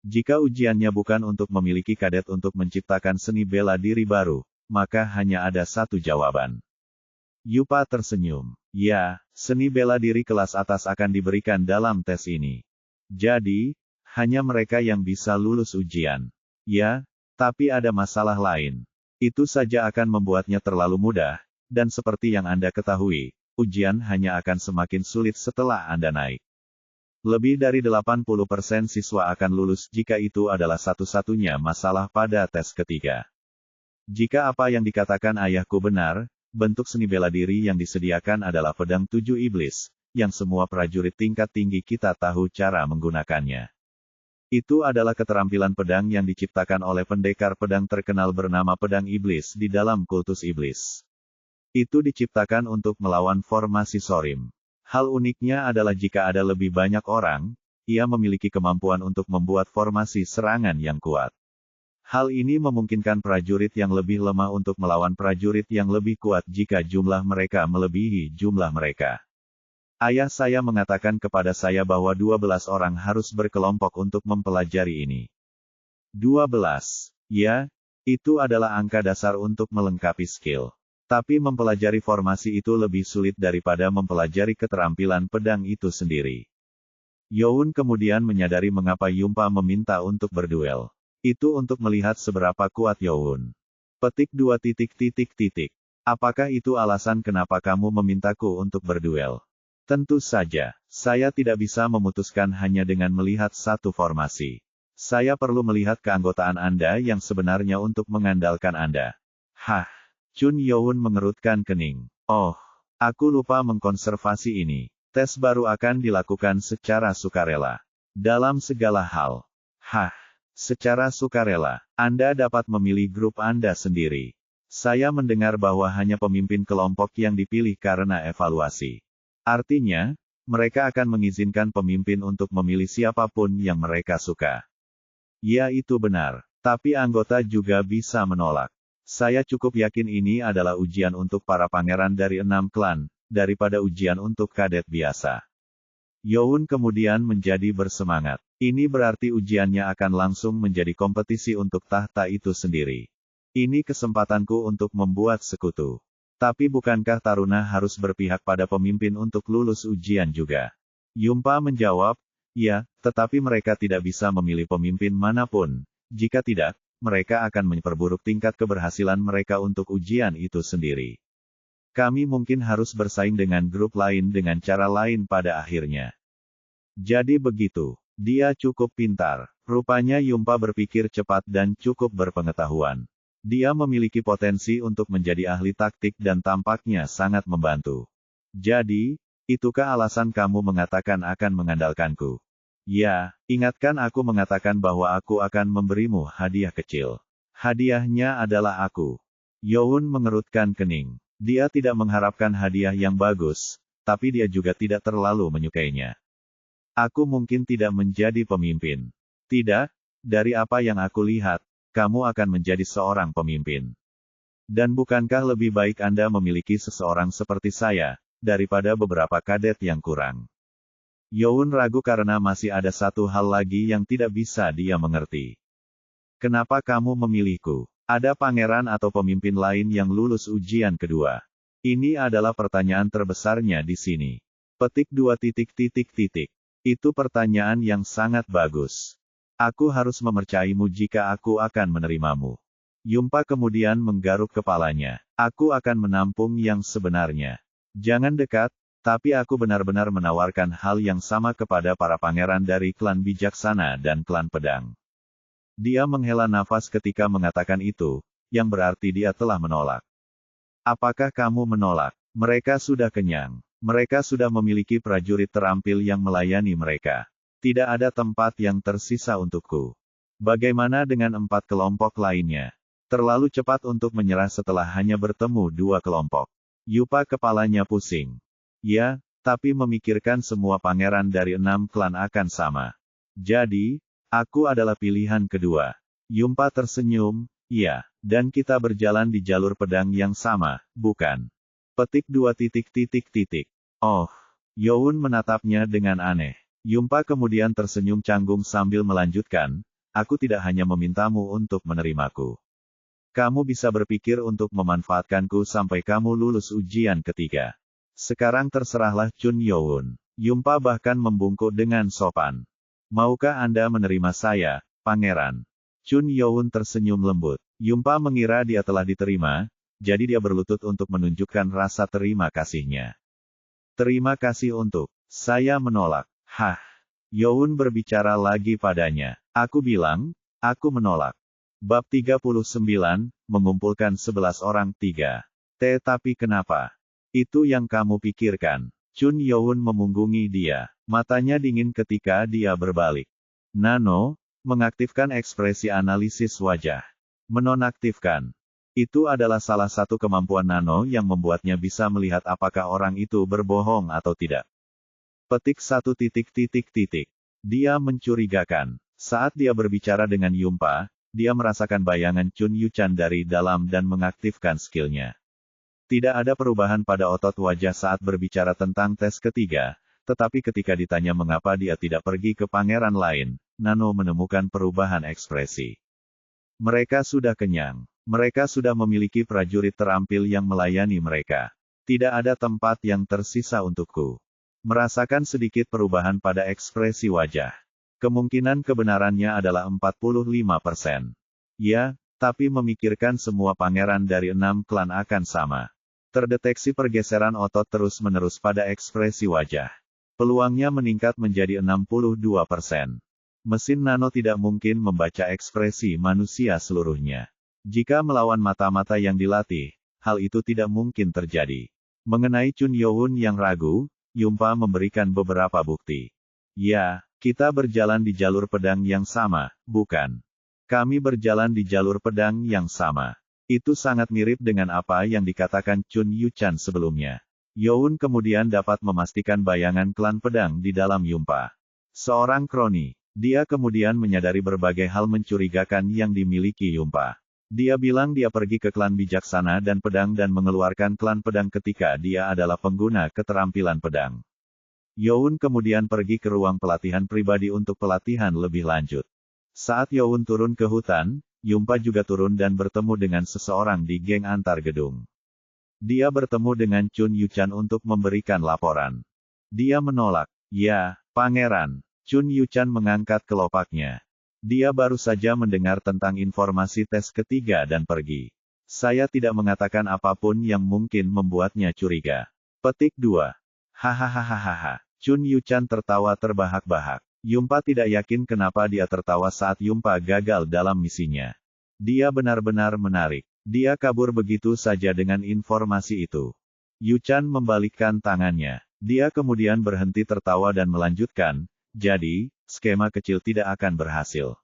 Jika ujiannya bukan untuk memiliki kadet untuk menciptakan seni bela diri baru, maka hanya ada satu jawaban. Yupa tersenyum. Ya, seni bela diri kelas atas akan diberikan dalam tes ini. Jadi, hanya mereka yang bisa lulus ujian. Ya, tapi ada masalah lain. Itu saja akan membuatnya terlalu mudah, dan seperti yang Anda ketahui, ujian hanya akan semakin sulit setelah Anda naik. Lebih dari 80% siswa akan lulus jika itu adalah satu-satunya masalah pada tes ketiga. Jika apa yang dikatakan ayahku benar, bentuk seni bela diri yang disediakan adalah pedang 7 iblis, yang semua prajurit tingkat tinggi kita tahu cara menggunakannya. Itu adalah keterampilan pedang yang diciptakan oleh pendekar pedang terkenal bernama Pedang Iblis di dalam kultus iblis. Itu diciptakan untuk melawan formasi Sorim. Hal uniknya adalah jika ada lebih banyak orang, ia memiliki kemampuan untuk membuat formasi serangan yang kuat. Hal ini memungkinkan prajurit yang lebih lemah untuk melawan prajurit yang lebih kuat jika jumlah mereka melebihi jumlah mereka. Ayah saya mengatakan kepada saya bahwa 12 orang harus berkelompok untuk mempelajari ini. 12. Ya, itu adalah angka dasar untuk melengkapi skill. Tapi mempelajari formasi itu lebih sulit daripada mempelajari keterampilan pedang itu sendiri. Youn kemudian menyadari mengapa Yumpa meminta untuk berduel. Itu untuk melihat seberapa kuat Youn. Petik 2. Apakah itu alasan kenapa kamu memintaku untuk berduel? Tentu saja, saya tidak bisa memutuskan hanya dengan melihat satu formasi. Saya perlu melihat keanggotaan Anda yang sebenarnya untuk mengandalkan Anda. Hah, Chun Youn mengerutkan kening. Oh, aku lupa mengkonservasi ini. Tes baru akan dilakukan secara sukarela. Dalam segala hal. Hah, secara sukarela, Anda dapat memilih grup Anda sendiri. Saya mendengar bahwa hanya pemimpin kelompok yang dipilih karena evaluasi. Artinya, mereka akan mengizinkan pemimpin untuk memilih siapapun yang mereka suka. Ya, itu benar. Tapi anggota juga bisa menolak. Saya cukup yakin ini adalah ujian untuk para pangeran dari 6 klan, daripada ujian untuk kadet biasa. Youn kemudian menjadi bersemangat. Ini berarti ujiannya akan langsung menjadi kompetisi untuk tahta itu sendiri. Ini kesempatanku untuk membuat sekutu. Tapi bukankah taruna harus berpihak pada pemimpin untuk lulus ujian juga? Yumpa menjawab, ya, tetapi mereka tidak bisa memilih pemimpin manapun. Jika tidak, mereka akan memperburuk tingkat keberhasilan mereka untuk ujian itu sendiri. Kami mungkin harus bersaing dengan grup lain dengan cara lain pada akhirnya. Jadi begitu. Dia cukup pintar. Rupanya Yumpa berpikir cepat dan cukup berpengetahuan. Dia memiliki potensi untuk menjadi ahli taktik dan tampaknya sangat membantu. Jadi, itukah alasan kamu mengatakan akan mengandalkanku? Ya, ingatkan aku mengatakan bahwa aku akan memberimu hadiah kecil. Hadiahnya adalah aku. Youn mengerutkan kening. Dia tidak mengharapkan hadiah yang bagus, tapi dia juga tidak terlalu menyukainya. Aku mungkin tidak menjadi pemimpin. Tidak, dari apa yang aku lihat, kamu akan menjadi seorang pemimpin. Dan bukankah lebih baik Anda memiliki seseorang seperti saya, daripada beberapa kadet yang kurang? Youn ragu karena masih ada satu hal lagi yang tidak bisa dia mengerti. Kenapa kamu memilihku? Ada pangeran atau pemimpin lain yang lulus ujian kedua? Ini adalah pertanyaan terbesarnya di sini. Petik 2. Itu pertanyaan yang sangat bagus. Aku harus memercayaimu jika aku akan menerimamu. Yumpa kemudian menggaruk kepalanya. Aku akan menampung yang sebenarnya. Jangan dekat, tapi aku benar-benar menawarkan hal yang sama kepada para pangeran dari klan bijaksana dan klan pedang. Dia menghela nafas ketika mengatakan itu, yang berarti dia telah menolak. Apakah kamu menolak? Mereka sudah kenyang. Mereka sudah memiliki prajurit terampil yang melayani mereka. Tidak ada tempat yang tersisa untukku. Bagaimana dengan 4 kelompok lainnya? Terlalu cepat untuk menyerah setelah hanya bertemu dua kelompok. Yupa kepalanya pusing. Ya, tapi memikirkan semua pangeran dari 6 klan akan sama. Jadi, aku adalah pilihan kedua. Yumpa tersenyum, iya, dan kita berjalan di jalur pedang yang sama, bukan? Petik 2 titik titik titik. Oh, Youn menatapnya dengan aneh. Yumpa kemudian tersenyum canggung sambil melanjutkan, aku tidak hanya memintamu untuk menerimaku. Kamu bisa berpikir untuk memanfaatkanku sampai kamu lulus ujian ketiga. Sekarang terserahlah Chun Youn. Yumpa bahkan membungkuk dengan sopan. Maukah Anda menerima saya, Pangeran? Chun Youn tersenyum lembut. Yumpa mengira dia telah diterima, jadi dia berlutut untuk menunjukkan rasa terima kasihnya. Terima kasih untuk, saya menolak. Hah. Youn berbicara lagi padanya. Aku bilang, aku menolak. Bab 39, mengumpulkan 11 orang 3. Tapi kenapa? Itu yang kamu pikirkan. Chun Youn memunggungi dia. Matanya dingin ketika dia berbalik. Nano, mengaktifkan ekspresi analisis wajah. Menonaktifkan. Itu adalah salah satu kemampuan Nano yang membuatnya bisa melihat apakah orang itu berbohong atau tidak. Petik 1 titik titik titik. Dia mencurigakan. Saat dia berbicara dengan Yumpa, dia merasakan bayangan Chun Yuchan dari dalam dan mengaktifkan skillnya. Tidak ada perubahan pada otot wajah saat berbicara tentang tes ketiga, tetapi ketika ditanya mengapa dia tidak pergi ke pangeran lain, Nano menemukan perubahan ekspresi. Mereka sudah kenyang. Mereka sudah memiliki prajurit terampil yang melayani mereka. Tidak ada tempat yang tersisa untukku. Merasakan sedikit perubahan pada ekspresi wajah. Kemungkinan kebenarannya adalah 45%. Ya, tapi memikirkan semua pangeran dari 6 klan akan sama. Terdeteksi pergeseran otot terus-menerus pada ekspresi wajah. Peluangnya meningkat menjadi 62%. Mesin Nano tidak mungkin membaca ekspresi manusia seluruhnya. Jika melawan mata-mata yang dilatih, hal itu tidak mungkin terjadi. Mengenai Chun Youn yang ragu, Yumpa memberikan beberapa bukti. Ya, kita berjalan di jalur pedang yang sama, bukan? Kami berjalan di jalur pedang yang sama. Itu sangat mirip dengan apa yang dikatakan Chun Yuchan sebelumnya. Youn kemudian dapat memastikan bayangan klan pedang di dalam Yumpa. Seorang kroni. Dia kemudian menyadari berbagai hal mencurigakan yang dimiliki Yumpa. Dia bilang dia pergi ke klan bijaksana dan pedang dan mengeluarkan klan pedang ketika dia adalah pengguna keterampilan pedang. Youn kemudian pergi ke ruang pelatihan pribadi untuk pelatihan lebih lanjut. Saat Youn turun ke hutan, Yumpa juga turun dan bertemu dengan seseorang di geng antar gedung. Dia bertemu dengan Chun Yuchan untuk memberikan laporan. Dia menolak. Ya, Pangeran. Chun Yuchan mengangkat kelopaknya. Dia baru saja mendengar tentang informasi tes ketiga dan pergi. Saya tidak mengatakan apapun yang mungkin membuatnya curiga. Petik 2. Hahaha. Chun Yuchan tertawa terbahak-bahak. Yumpa tidak yakin kenapa dia tertawa saat Yumpa gagal dalam misinya. Dia benar-benar menarik. Dia kabur begitu saja dengan informasi itu. Yuchan membalikkan tangannya. Dia kemudian berhenti tertawa dan melanjutkan, jadi, skema kecil tidak akan berhasil.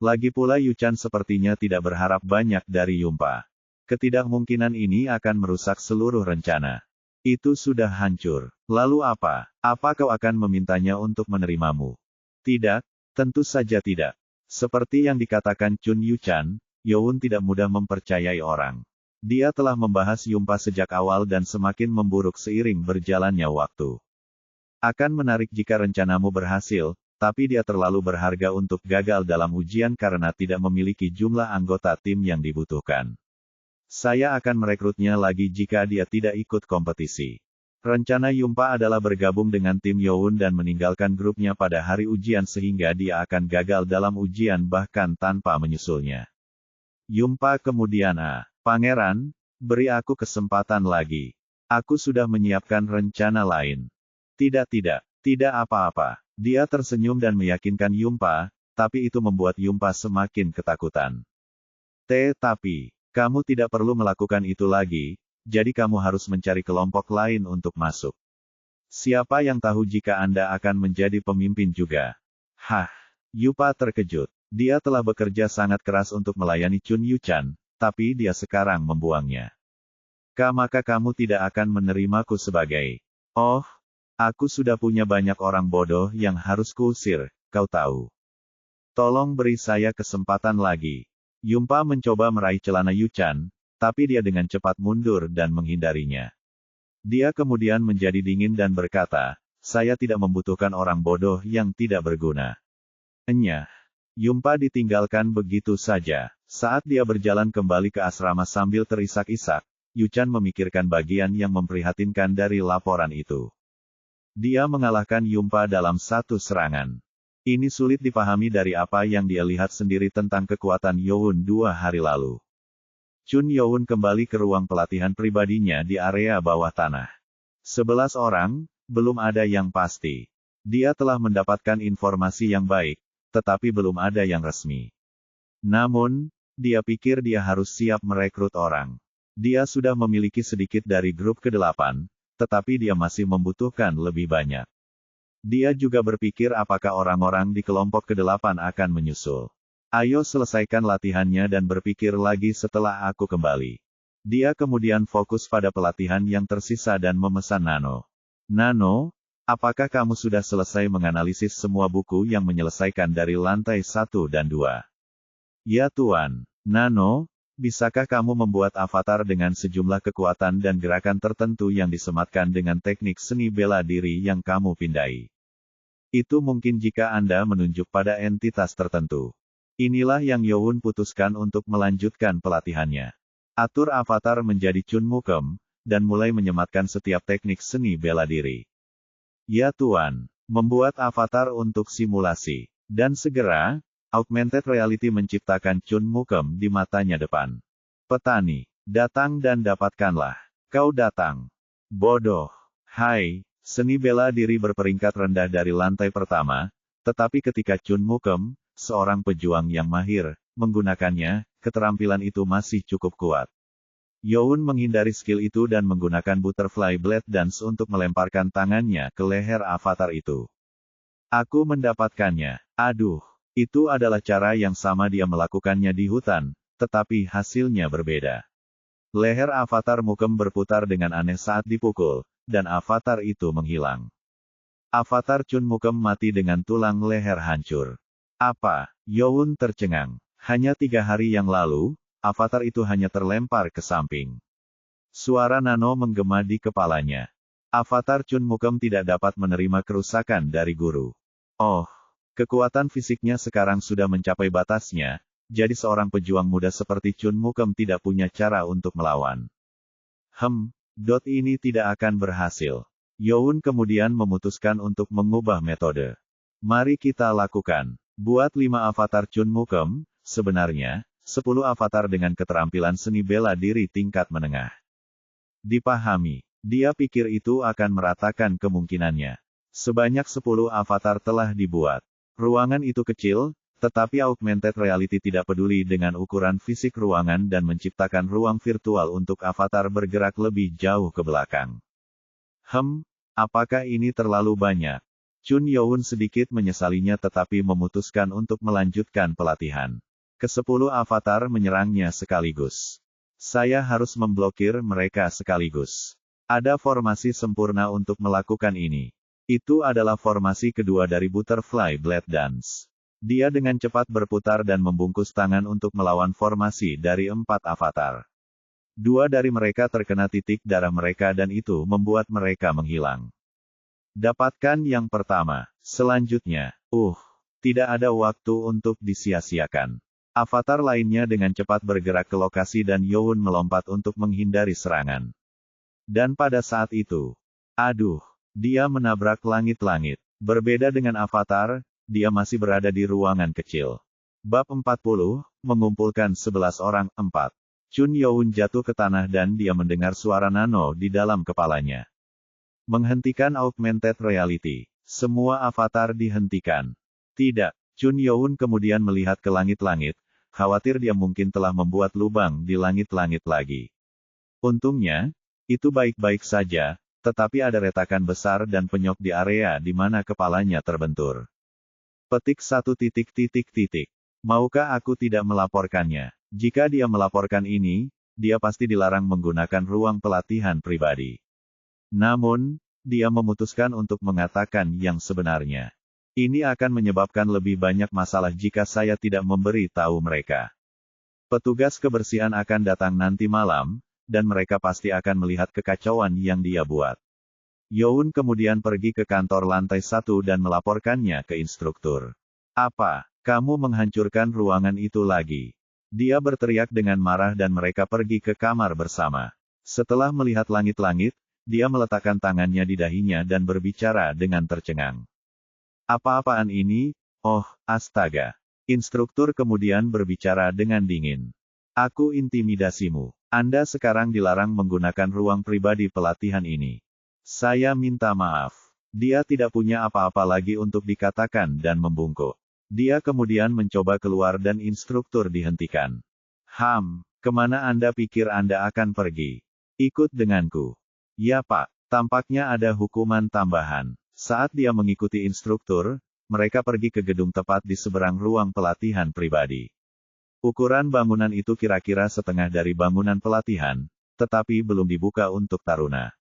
Lagi pula Yuchan sepertinya tidak berharap banyak dari Yumpa. Ketidakmungkinan ini akan merusak seluruh rencana. Itu sudah hancur. Lalu apa? Apa kau akan memintanya untuk menerimamu? Tidak, tentu saja tidak. Seperti yang dikatakan Chun Yuchan, Youn tidak mudah mempercayai orang. Dia telah membahas Yumpa sejak awal dan semakin memburuk seiring berjalannya waktu. Akan menarik jika rencanamu berhasil, tapi dia terlalu berharga untuk gagal dalam ujian karena tidak memiliki jumlah anggota tim yang dibutuhkan. Saya akan merekrutnya lagi jika dia tidak ikut kompetisi. Rencana Yumpa adalah bergabung dengan tim Youn dan meninggalkan grupnya pada hari ujian sehingga dia akan gagal dalam ujian bahkan tanpa menyusulnya. Yumpa kemudian Pangeran, beri aku kesempatan lagi. Aku sudah menyiapkan rencana lain. Tidak apa-apa. Dia tersenyum dan meyakinkan Yumpa, tapi itu membuat Yumpa semakin ketakutan. Tapi, kamu tidak perlu melakukan itu lagi, jadi kamu harus mencari kelompok lain untuk masuk. Siapa yang tahu jika Anda akan menjadi pemimpin juga? Hah, Yumpa terkejut. Dia telah bekerja sangat keras untuk melayani Chun Yuchan, tapi dia sekarang membuangnya. Maka kamu tidak akan menerimaku sebagai... Oh, aku sudah punya banyak orang bodoh yang harus kuusir, kau tahu. Tolong beri saya kesempatan lagi. Yumpa mencoba meraih celana Yuchan, tapi dia dengan cepat mundur dan menghindarinya. Dia kemudian menjadi dingin dan berkata, saya tidak membutuhkan orang bodoh yang tidak berguna. Enyah. Yumpa ditinggalkan begitu saja. Saat dia berjalan kembali ke asrama sambil terisak-isak, Yuchan memikirkan bagian yang memprihatinkan dari laporan itu. Dia mengalahkan Yumpa dalam satu serangan. Ini sulit dipahami dari apa yang dia lihat sendiri tentang kekuatan Youn 2 hari lalu. Chun Youn kembali ke ruang pelatihan pribadinya di area bawah tanah. 11 orang, belum ada yang pasti. Dia telah mendapatkan informasi yang baik, tetapi belum ada yang resmi. Namun, dia pikir dia harus siap merekrut orang. Dia sudah memiliki sedikit dari grup ke-8, tetapi dia masih membutuhkan lebih banyak. Dia juga berpikir apakah orang-orang di kelompok ke-8 akan menyusul. Ayo selesaikan latihannya dan berpikir lagi setelah aku kembali. Dia kemudian fokus pada pelatihan yang tersisa dan memesan Nano. Nano, apakah kamu sudah selesai menganalisis semua buku yang menyelesaikan dari lantai 1 dan 2? Ya Tuan. Nano, bisakah kamu membuat avatar dengan sejumlah kekuatan dan gerakan tertentu yang disematkan dengan teknik seni bela diri yang kamu pindai? Itu mungkin jika Anda menunjuk pada entitas tertentu. Inilah yang Youn putuskan untuk melanjutkan pelatihannya. Atur avatar menjadi Chun Mukem, dan mulai menyematkan setiap teknik seni bela diri. Ya Tuan, membuat avatar untuk simulasi. Dan segera, augmented reality menciptakan Chun Mukem di matanya depan. Petani, datang dan dapatkanlah. Kau datang. Bodoh. Hai, seni bela diri berperingkat rendah dari lantai pertama, tetapi ketika Chun Mukem, seorang pejuang yang mahir, menggunakannya, keterampilan itu masih cukup kuat. Youn menghindari skill itu dan menggunakan Butterfly Blade Dance untuk melemparkan tangannya ke leher avatar itu. Aku mendapatkannya. Aduh, itu adalah cara yang sama dia melakukannya di hutan, tetapi hasilnya berbeda. Leher avatar Mukem berputar dengan aneh saat dipukul, dan avatar itu menghilang. Avatar Chun Mukem mati dengan tulang leher hancur. Apa? Youn tercengang. Hanya 3 hari yang lalu, avatar itu hanya terlempar ke samping. Suara Nano menggema di kepalanya. Avatar Chun Mukem tidak dapat menerima kerusakan dari guru. Oh, kekuatan fisiknya sekarang sudah mencapai batasnya, jadi seorang pejuang muda seperti Chun Mukem tidak punya cara untuk melawan. Ini tidak akan berhasil. Youn kemudian memutuskan untuk mengubah metode. Mari kita lakukan. Buat 5 avatar Chun Mukem, sebenarnya, 10 avatar dengan keterampilan seni bela diri tingkat menengah. Dipahami. Dia pikir itu akan meratakan kemungkinannya. Sebanyak 10 avatar telah dibuat. Ruangan itu kecil, tetapi augmented reality tidak peduli dengan ukuran fisik ruangan dan menciptakan ruang virtual untuk avatar bergerak lebih jauh ke belakang. Apakah ini terlalu banyak? Chun Youn sedikit menyesalinya tetapi memutuskan untuk melanjutkan pelatihan. Ke-10 avatar menyerangnya sekaligus. Saya harus memblokir mereka sekaligus. Ada formasi sempurna untuk melakukan ini. Itu adalah formasi kedua dari Butterfly Blade Dance. Dia dengan cepat berputar dan membungkus tangan untuk melawan formasi dari 4 avatar. 2 dari mereka terkena titik darah mereka dan itu membuat mereka menghilang. Dapatkan yang pertama. Selanjutnya, tidak ada waktu untuk disia-siakan. Avatar lainnya dengan cepat bergerak ke lokasi dan Youn melompat untuk menghindari serangan. Dan pada saat itu, dia menabrak langit-langit. Berbeda dengan avatar, dia masih berada di ruangan kecil. Bab 40, mengumpulkan 11 orang, 4. Chun Youn jatuh ke tanah dan dia mendengar suara Nano di dalam kepalanya. Menghentikan augmented reality. Semua avatar dihentikan. Tidak. Chun Youn kemudian melihat ke langit-langit, khawatir dia mungkin telah membuat lubang di langit-langit lagi. Untungnya, itu baik-baik saja, tetapi ada retakan besar dan penyok di area di mana kepalanya terbentur. Petik 1. Maukah aku tidak melaporkannya? Jika dia melaporkan ini, dia pasti dilarang menggunakan ruang pelatihan pribadi. Namun, dia memutuskan untuk mengatakan yang sebenarnya. Ini akan menyebabkan lebih banyak masalah jika saya tidak memberi tahu mereka. Petugas kebersihan akan datang nanti malam, dan mereka pasti akan melihat kekacauan yang dia buat. Youn kemudian pergi ke kantor lantai 1 dan melaporkannya ke instruktur. Apa, kamu menghancurkan ruangan itu lagi? Dia berteriak dengan marah dan mereka pergi ke kamar bersama. Setelah melihat langit-langit, dia meletakkan tangannya di dahinya dan berbicara dengan tercengang. Apa-apaan ini? Oh, astaga. Instruktur kemudian berbicara dengan dingin. Aku intimidasimu. Anda sekarang dilarang menggunakan ruang pribadi pelatihan ini. Saya minta maaf. Dia tidak punya apa-apa lagi untuk dikatakan dan membungkuk. Dia kemudian mencoba keluar dan instruktur dihentikan. Kemana Anda pikir Anda akan pergi? Ikut denganku. Ya Pak, tampaknya ada hukuman tambahan. Saat dia mengikuti instruktur, mereka pergi ke gedung tepat di seberang ruang pelatihan pribadi. Ukuran bangunan itu kira-kira setengah dari bangunan pelatihan, tetapi belum dibuka untuk taruna.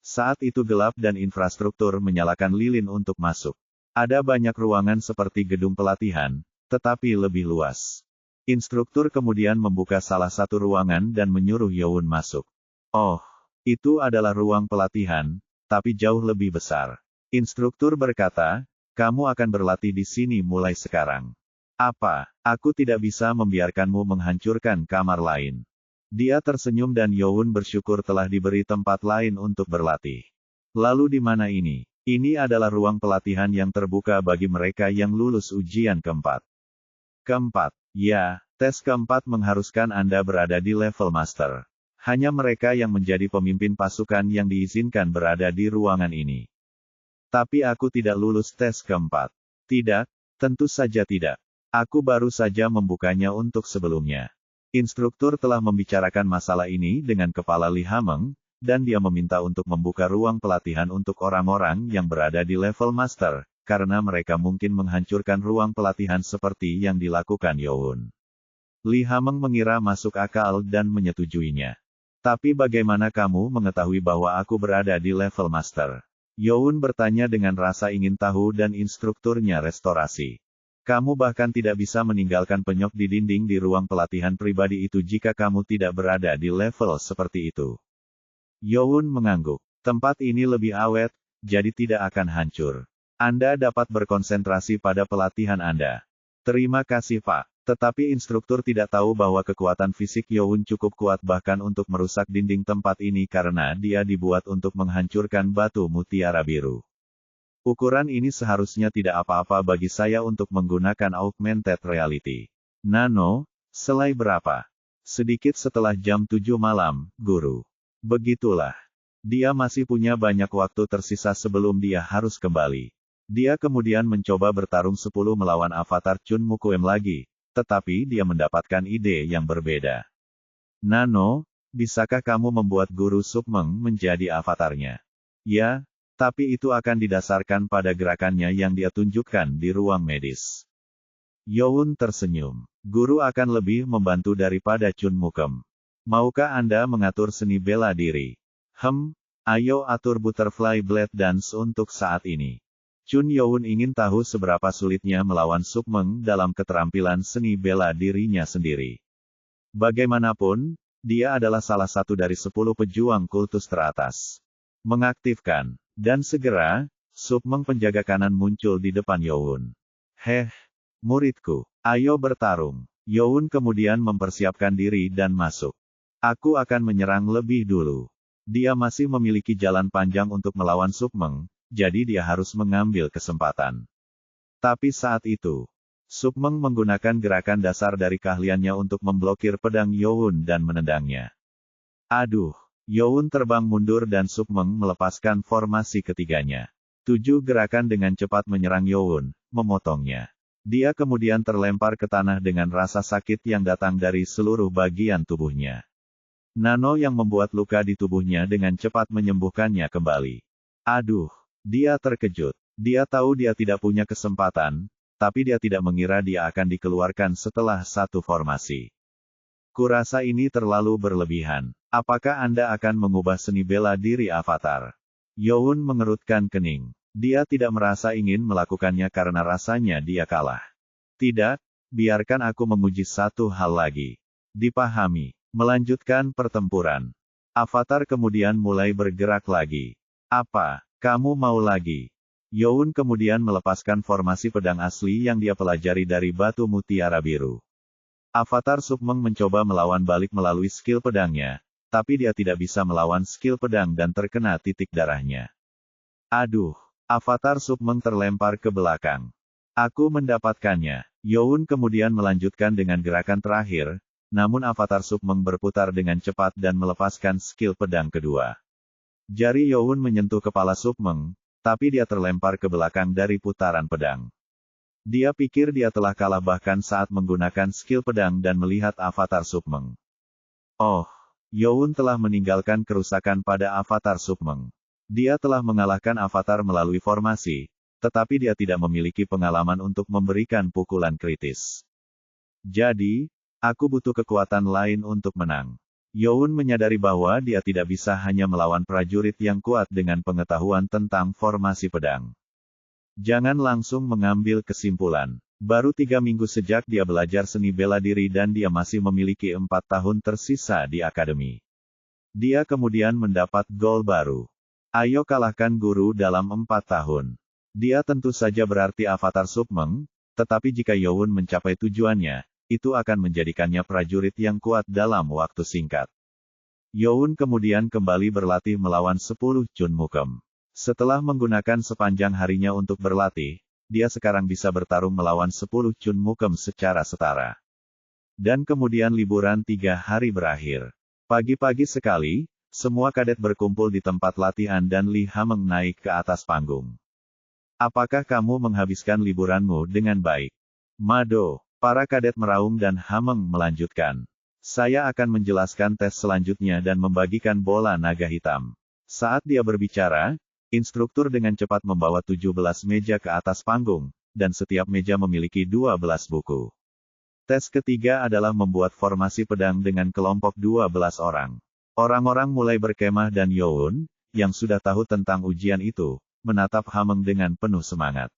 Saat itu gelap dan infrastruktur menyalakan lilin untuk masuk. Ada banyak ruangan seperti gedung pelatihan, tetapi lebih luas. Instruktur kemudian membuka salah satu ruangan dan menyuruh Youn masuk. Oh, itu adalah ruang pelatihan, tapi jauh lebih besar. Instruktur berkata, kamu akan berlatih di sini mulai sekarang. Apa, aku tidak bisa membiarkanmu menghancurkan kamar lain. Dia tersenyum dan Youn bersyukur telah diberi tempat lain untuk berlatih. Lalu di mana ini? Ini adalah ruang pelatihan yang terbuka bagi mereka yang lulus ujian keempat. Keempat, ya, tes keempat mengharuskan Anda berada di level master. Hanya mereka yang menjadi pemimpin pasukan yang diizinkan berada di ruangan ini. Tapi aku tidak lulus tes keempat. Tidak, tentu saja tidak. Aku baru saja membukanya untuk sebelumnya. Instruktur telah membicarakan masalah ini dengan kepala Li Hameng, dan dia meminta untuk membuka ruang pelatihan untuk orang-orang yang berada di level master, karena mereka mungkin menghancurkan ruang pelatihan seperti yang dilakukan Youn. Li Hameng mengira masuk akal dan menyetujuinya. Tapi bagaimana kamu mengetahui bahwa aku berada di level master? Youn bertanya dengan rasa ingin tahu dan instrukturnya restorasi. Kamu bahkan tidak bisa meninggalkan penyok di dinding di ruang pelatihan pribadi itu jika kamu tidak berada di level seperti itu. Youn mengangguk. Tempat ini lebih awet, jadi tidak akan hancur. Anda dapat berkonsentrasi pada pelatihan Anda. Terima kasih Pak. Tetapi instruktur tidak tahu bahwa kekuatan fisik Youn cukup kuat bahkan untuk merusak dinding tempat ini karena dia dibuat untuk menghancurkan batu mutiara biru. Ukuran ini seharusnya tidak apa-apa bagi saya untuk menggunakan augmented reality. Nano, selai berapa? Sedikit setelah jam 7 malam, guru. Begitulah. Dia masih punya banyak waktu tersisa sebelum dia harus kembali. Dia kemudian mencoba bertarung 10 melawan avatar Chun Mukuem lagi. Tetapi dia mendapatkan ide yang berbeda. Nano, bisakah kamu membuat guru Supmeng menjadi avatarnya? Ya, tapi itu akan didasarkan pada gerakannya yang dia tunjukkan di ruang medis. Youn tersenyum. Guru akan lebih membantu daripada Chun Mukem. Maukah Anda mengatur seni bela diri? Ayo atur butterfly blade dance untuk saat ini. Chun Youn ingin tahu seberapa sulitnya melawan Supmeng dalam keterampilan seni bela dirinya sendiri. Bagaimanapun, dia adalah salah satu dari 10 pejuang kultus teratas. Mengaktifkan. Dan segera, Supmeng penjaga kanan muncul di depan Youn. Muridku, ayo bertarung. Youn kemudian mempersiapkan diri dan masuk. Aku akan menyerang lebih dulu. Dia masih memiliki jalan panjang untuk melawan Supmeng. Jadi dia harus mengambil kesempatan. Tapi saat itu, Supmeng menggunakan gerakan dasar dari keahliannya untuk memblokir pedang Youn dan menendangnya. Aduh, Youn terbang mundur dan Supmeng melepaskan formasi ketiganya. 7 gerakan dengan cepat menyerang Youn, memotongnya. Dia kemudian terlempar ke tanah dengan rasa sakit yang datang dari seluruh bagian tubuhnya. Nano yang membuat luka di tubuhnya dengan cepat menyembuhkannya kembali. Aduh. Dia terkejut. Dia tahu dia tidak punya kesempatan, tapi dia tidak mengira dia akan dikeluarkan setelah satu formasi. Kurasa ini terlalu berlebihan. Apakah Anda akan mengubah seni bela diri avatar? Youn mengerutkan kening. Dia tidak merasa ingin melakukannya karena rasanya dia kalah. Tidak, biarkan aku menguji satu hal lagi. Dipahami. Melanjutkan pertempuran. Avatar kemudian mulai bergerak lagi. Apa, kamu mau lagi? Youn kemudian melepaskan formasi pedang asli yang dia pelajari dari batu mutiara biru. Avatar Submeng mencoba melawan balik melalui skill pedangnya, tapi dia tidak bisa melawan skill pedang dan terkena titik darahnya. Aduh, Avatar Submeng terlempar ke belakang. Aku mendapatkannya. Youn kemudian melanjutkan dengan gerakan terakhir, namun Avatar Submeng berputar dengan cepat dan melepaskan skill pedang kedua. Jari Youn menyentuh kepala Submeng, tapi dia terlempar ke belakang dari putaran pedang. Dia pikir dia telah kalah bahkan saat menggunakan skill pedang dan melihat Avatar Submeng. Oh, Youn telah meninggalkan kerusakan pada Avatar Submeng. Dia telah mengalahkan Avatar melalui formasi, tetapi dia tidak memiliki pengalaman untuk memberikan pukulan kritis. Jadi, aku butuh kekuatan lain untuk menang. Youn menyadari bahwa dia tidak bisa hanya melawan prajurit yang kuat dengan pengetahuan tentang formasi pedang. Jangan langsung mengambil kesimpulan. Baru 3 minggu sejak dia belajar seni bela diri dan dia masih memiliki 4 tahun tersisa di akademi. Dia kemudian mendapat gol baru. Ayo kalahkan guru dalam 4 tahun. Dia tentu saja berarti Avatar Submeng, tetapi jika Youn mencapai tujuannya, itu akan menjadikannya prajurit yang kuat dalam waktu singkat. Youn kemudian kembali berlatih melawan 10 Chun Mukem. Setelah menggunakan sepanjang harinya untuk berlatih, dia sekarang bisa bertarung melawan 10 Chun Mukem secara setara. Dan kemudian liburan 3 hari berakhir. Pagi-pagi sekali, semua kadet berkumpul di tempat latihan dan Li Hameng naik ke atas panggung. Apakah kamu menghabiskan liburanmu dengan baik? Mado, para kadet meraung dan Hameng melanjutkan. Saya akan menjelaskan tes selanjutnya dan membagikan bola naga hitam. Saat dia berbicara, instruktur dengan cepat membawa 17 meja ke atas panggung, dan setiap meja memiliki 12 buku. Tes ketiga adalah membuat formasi pedang dengan kelompok 12 orang. Orang-orang mulai berkemah dan Youn, yang sudah tahu tentang ujian itu, menatap Hameng dengan penuh semangat.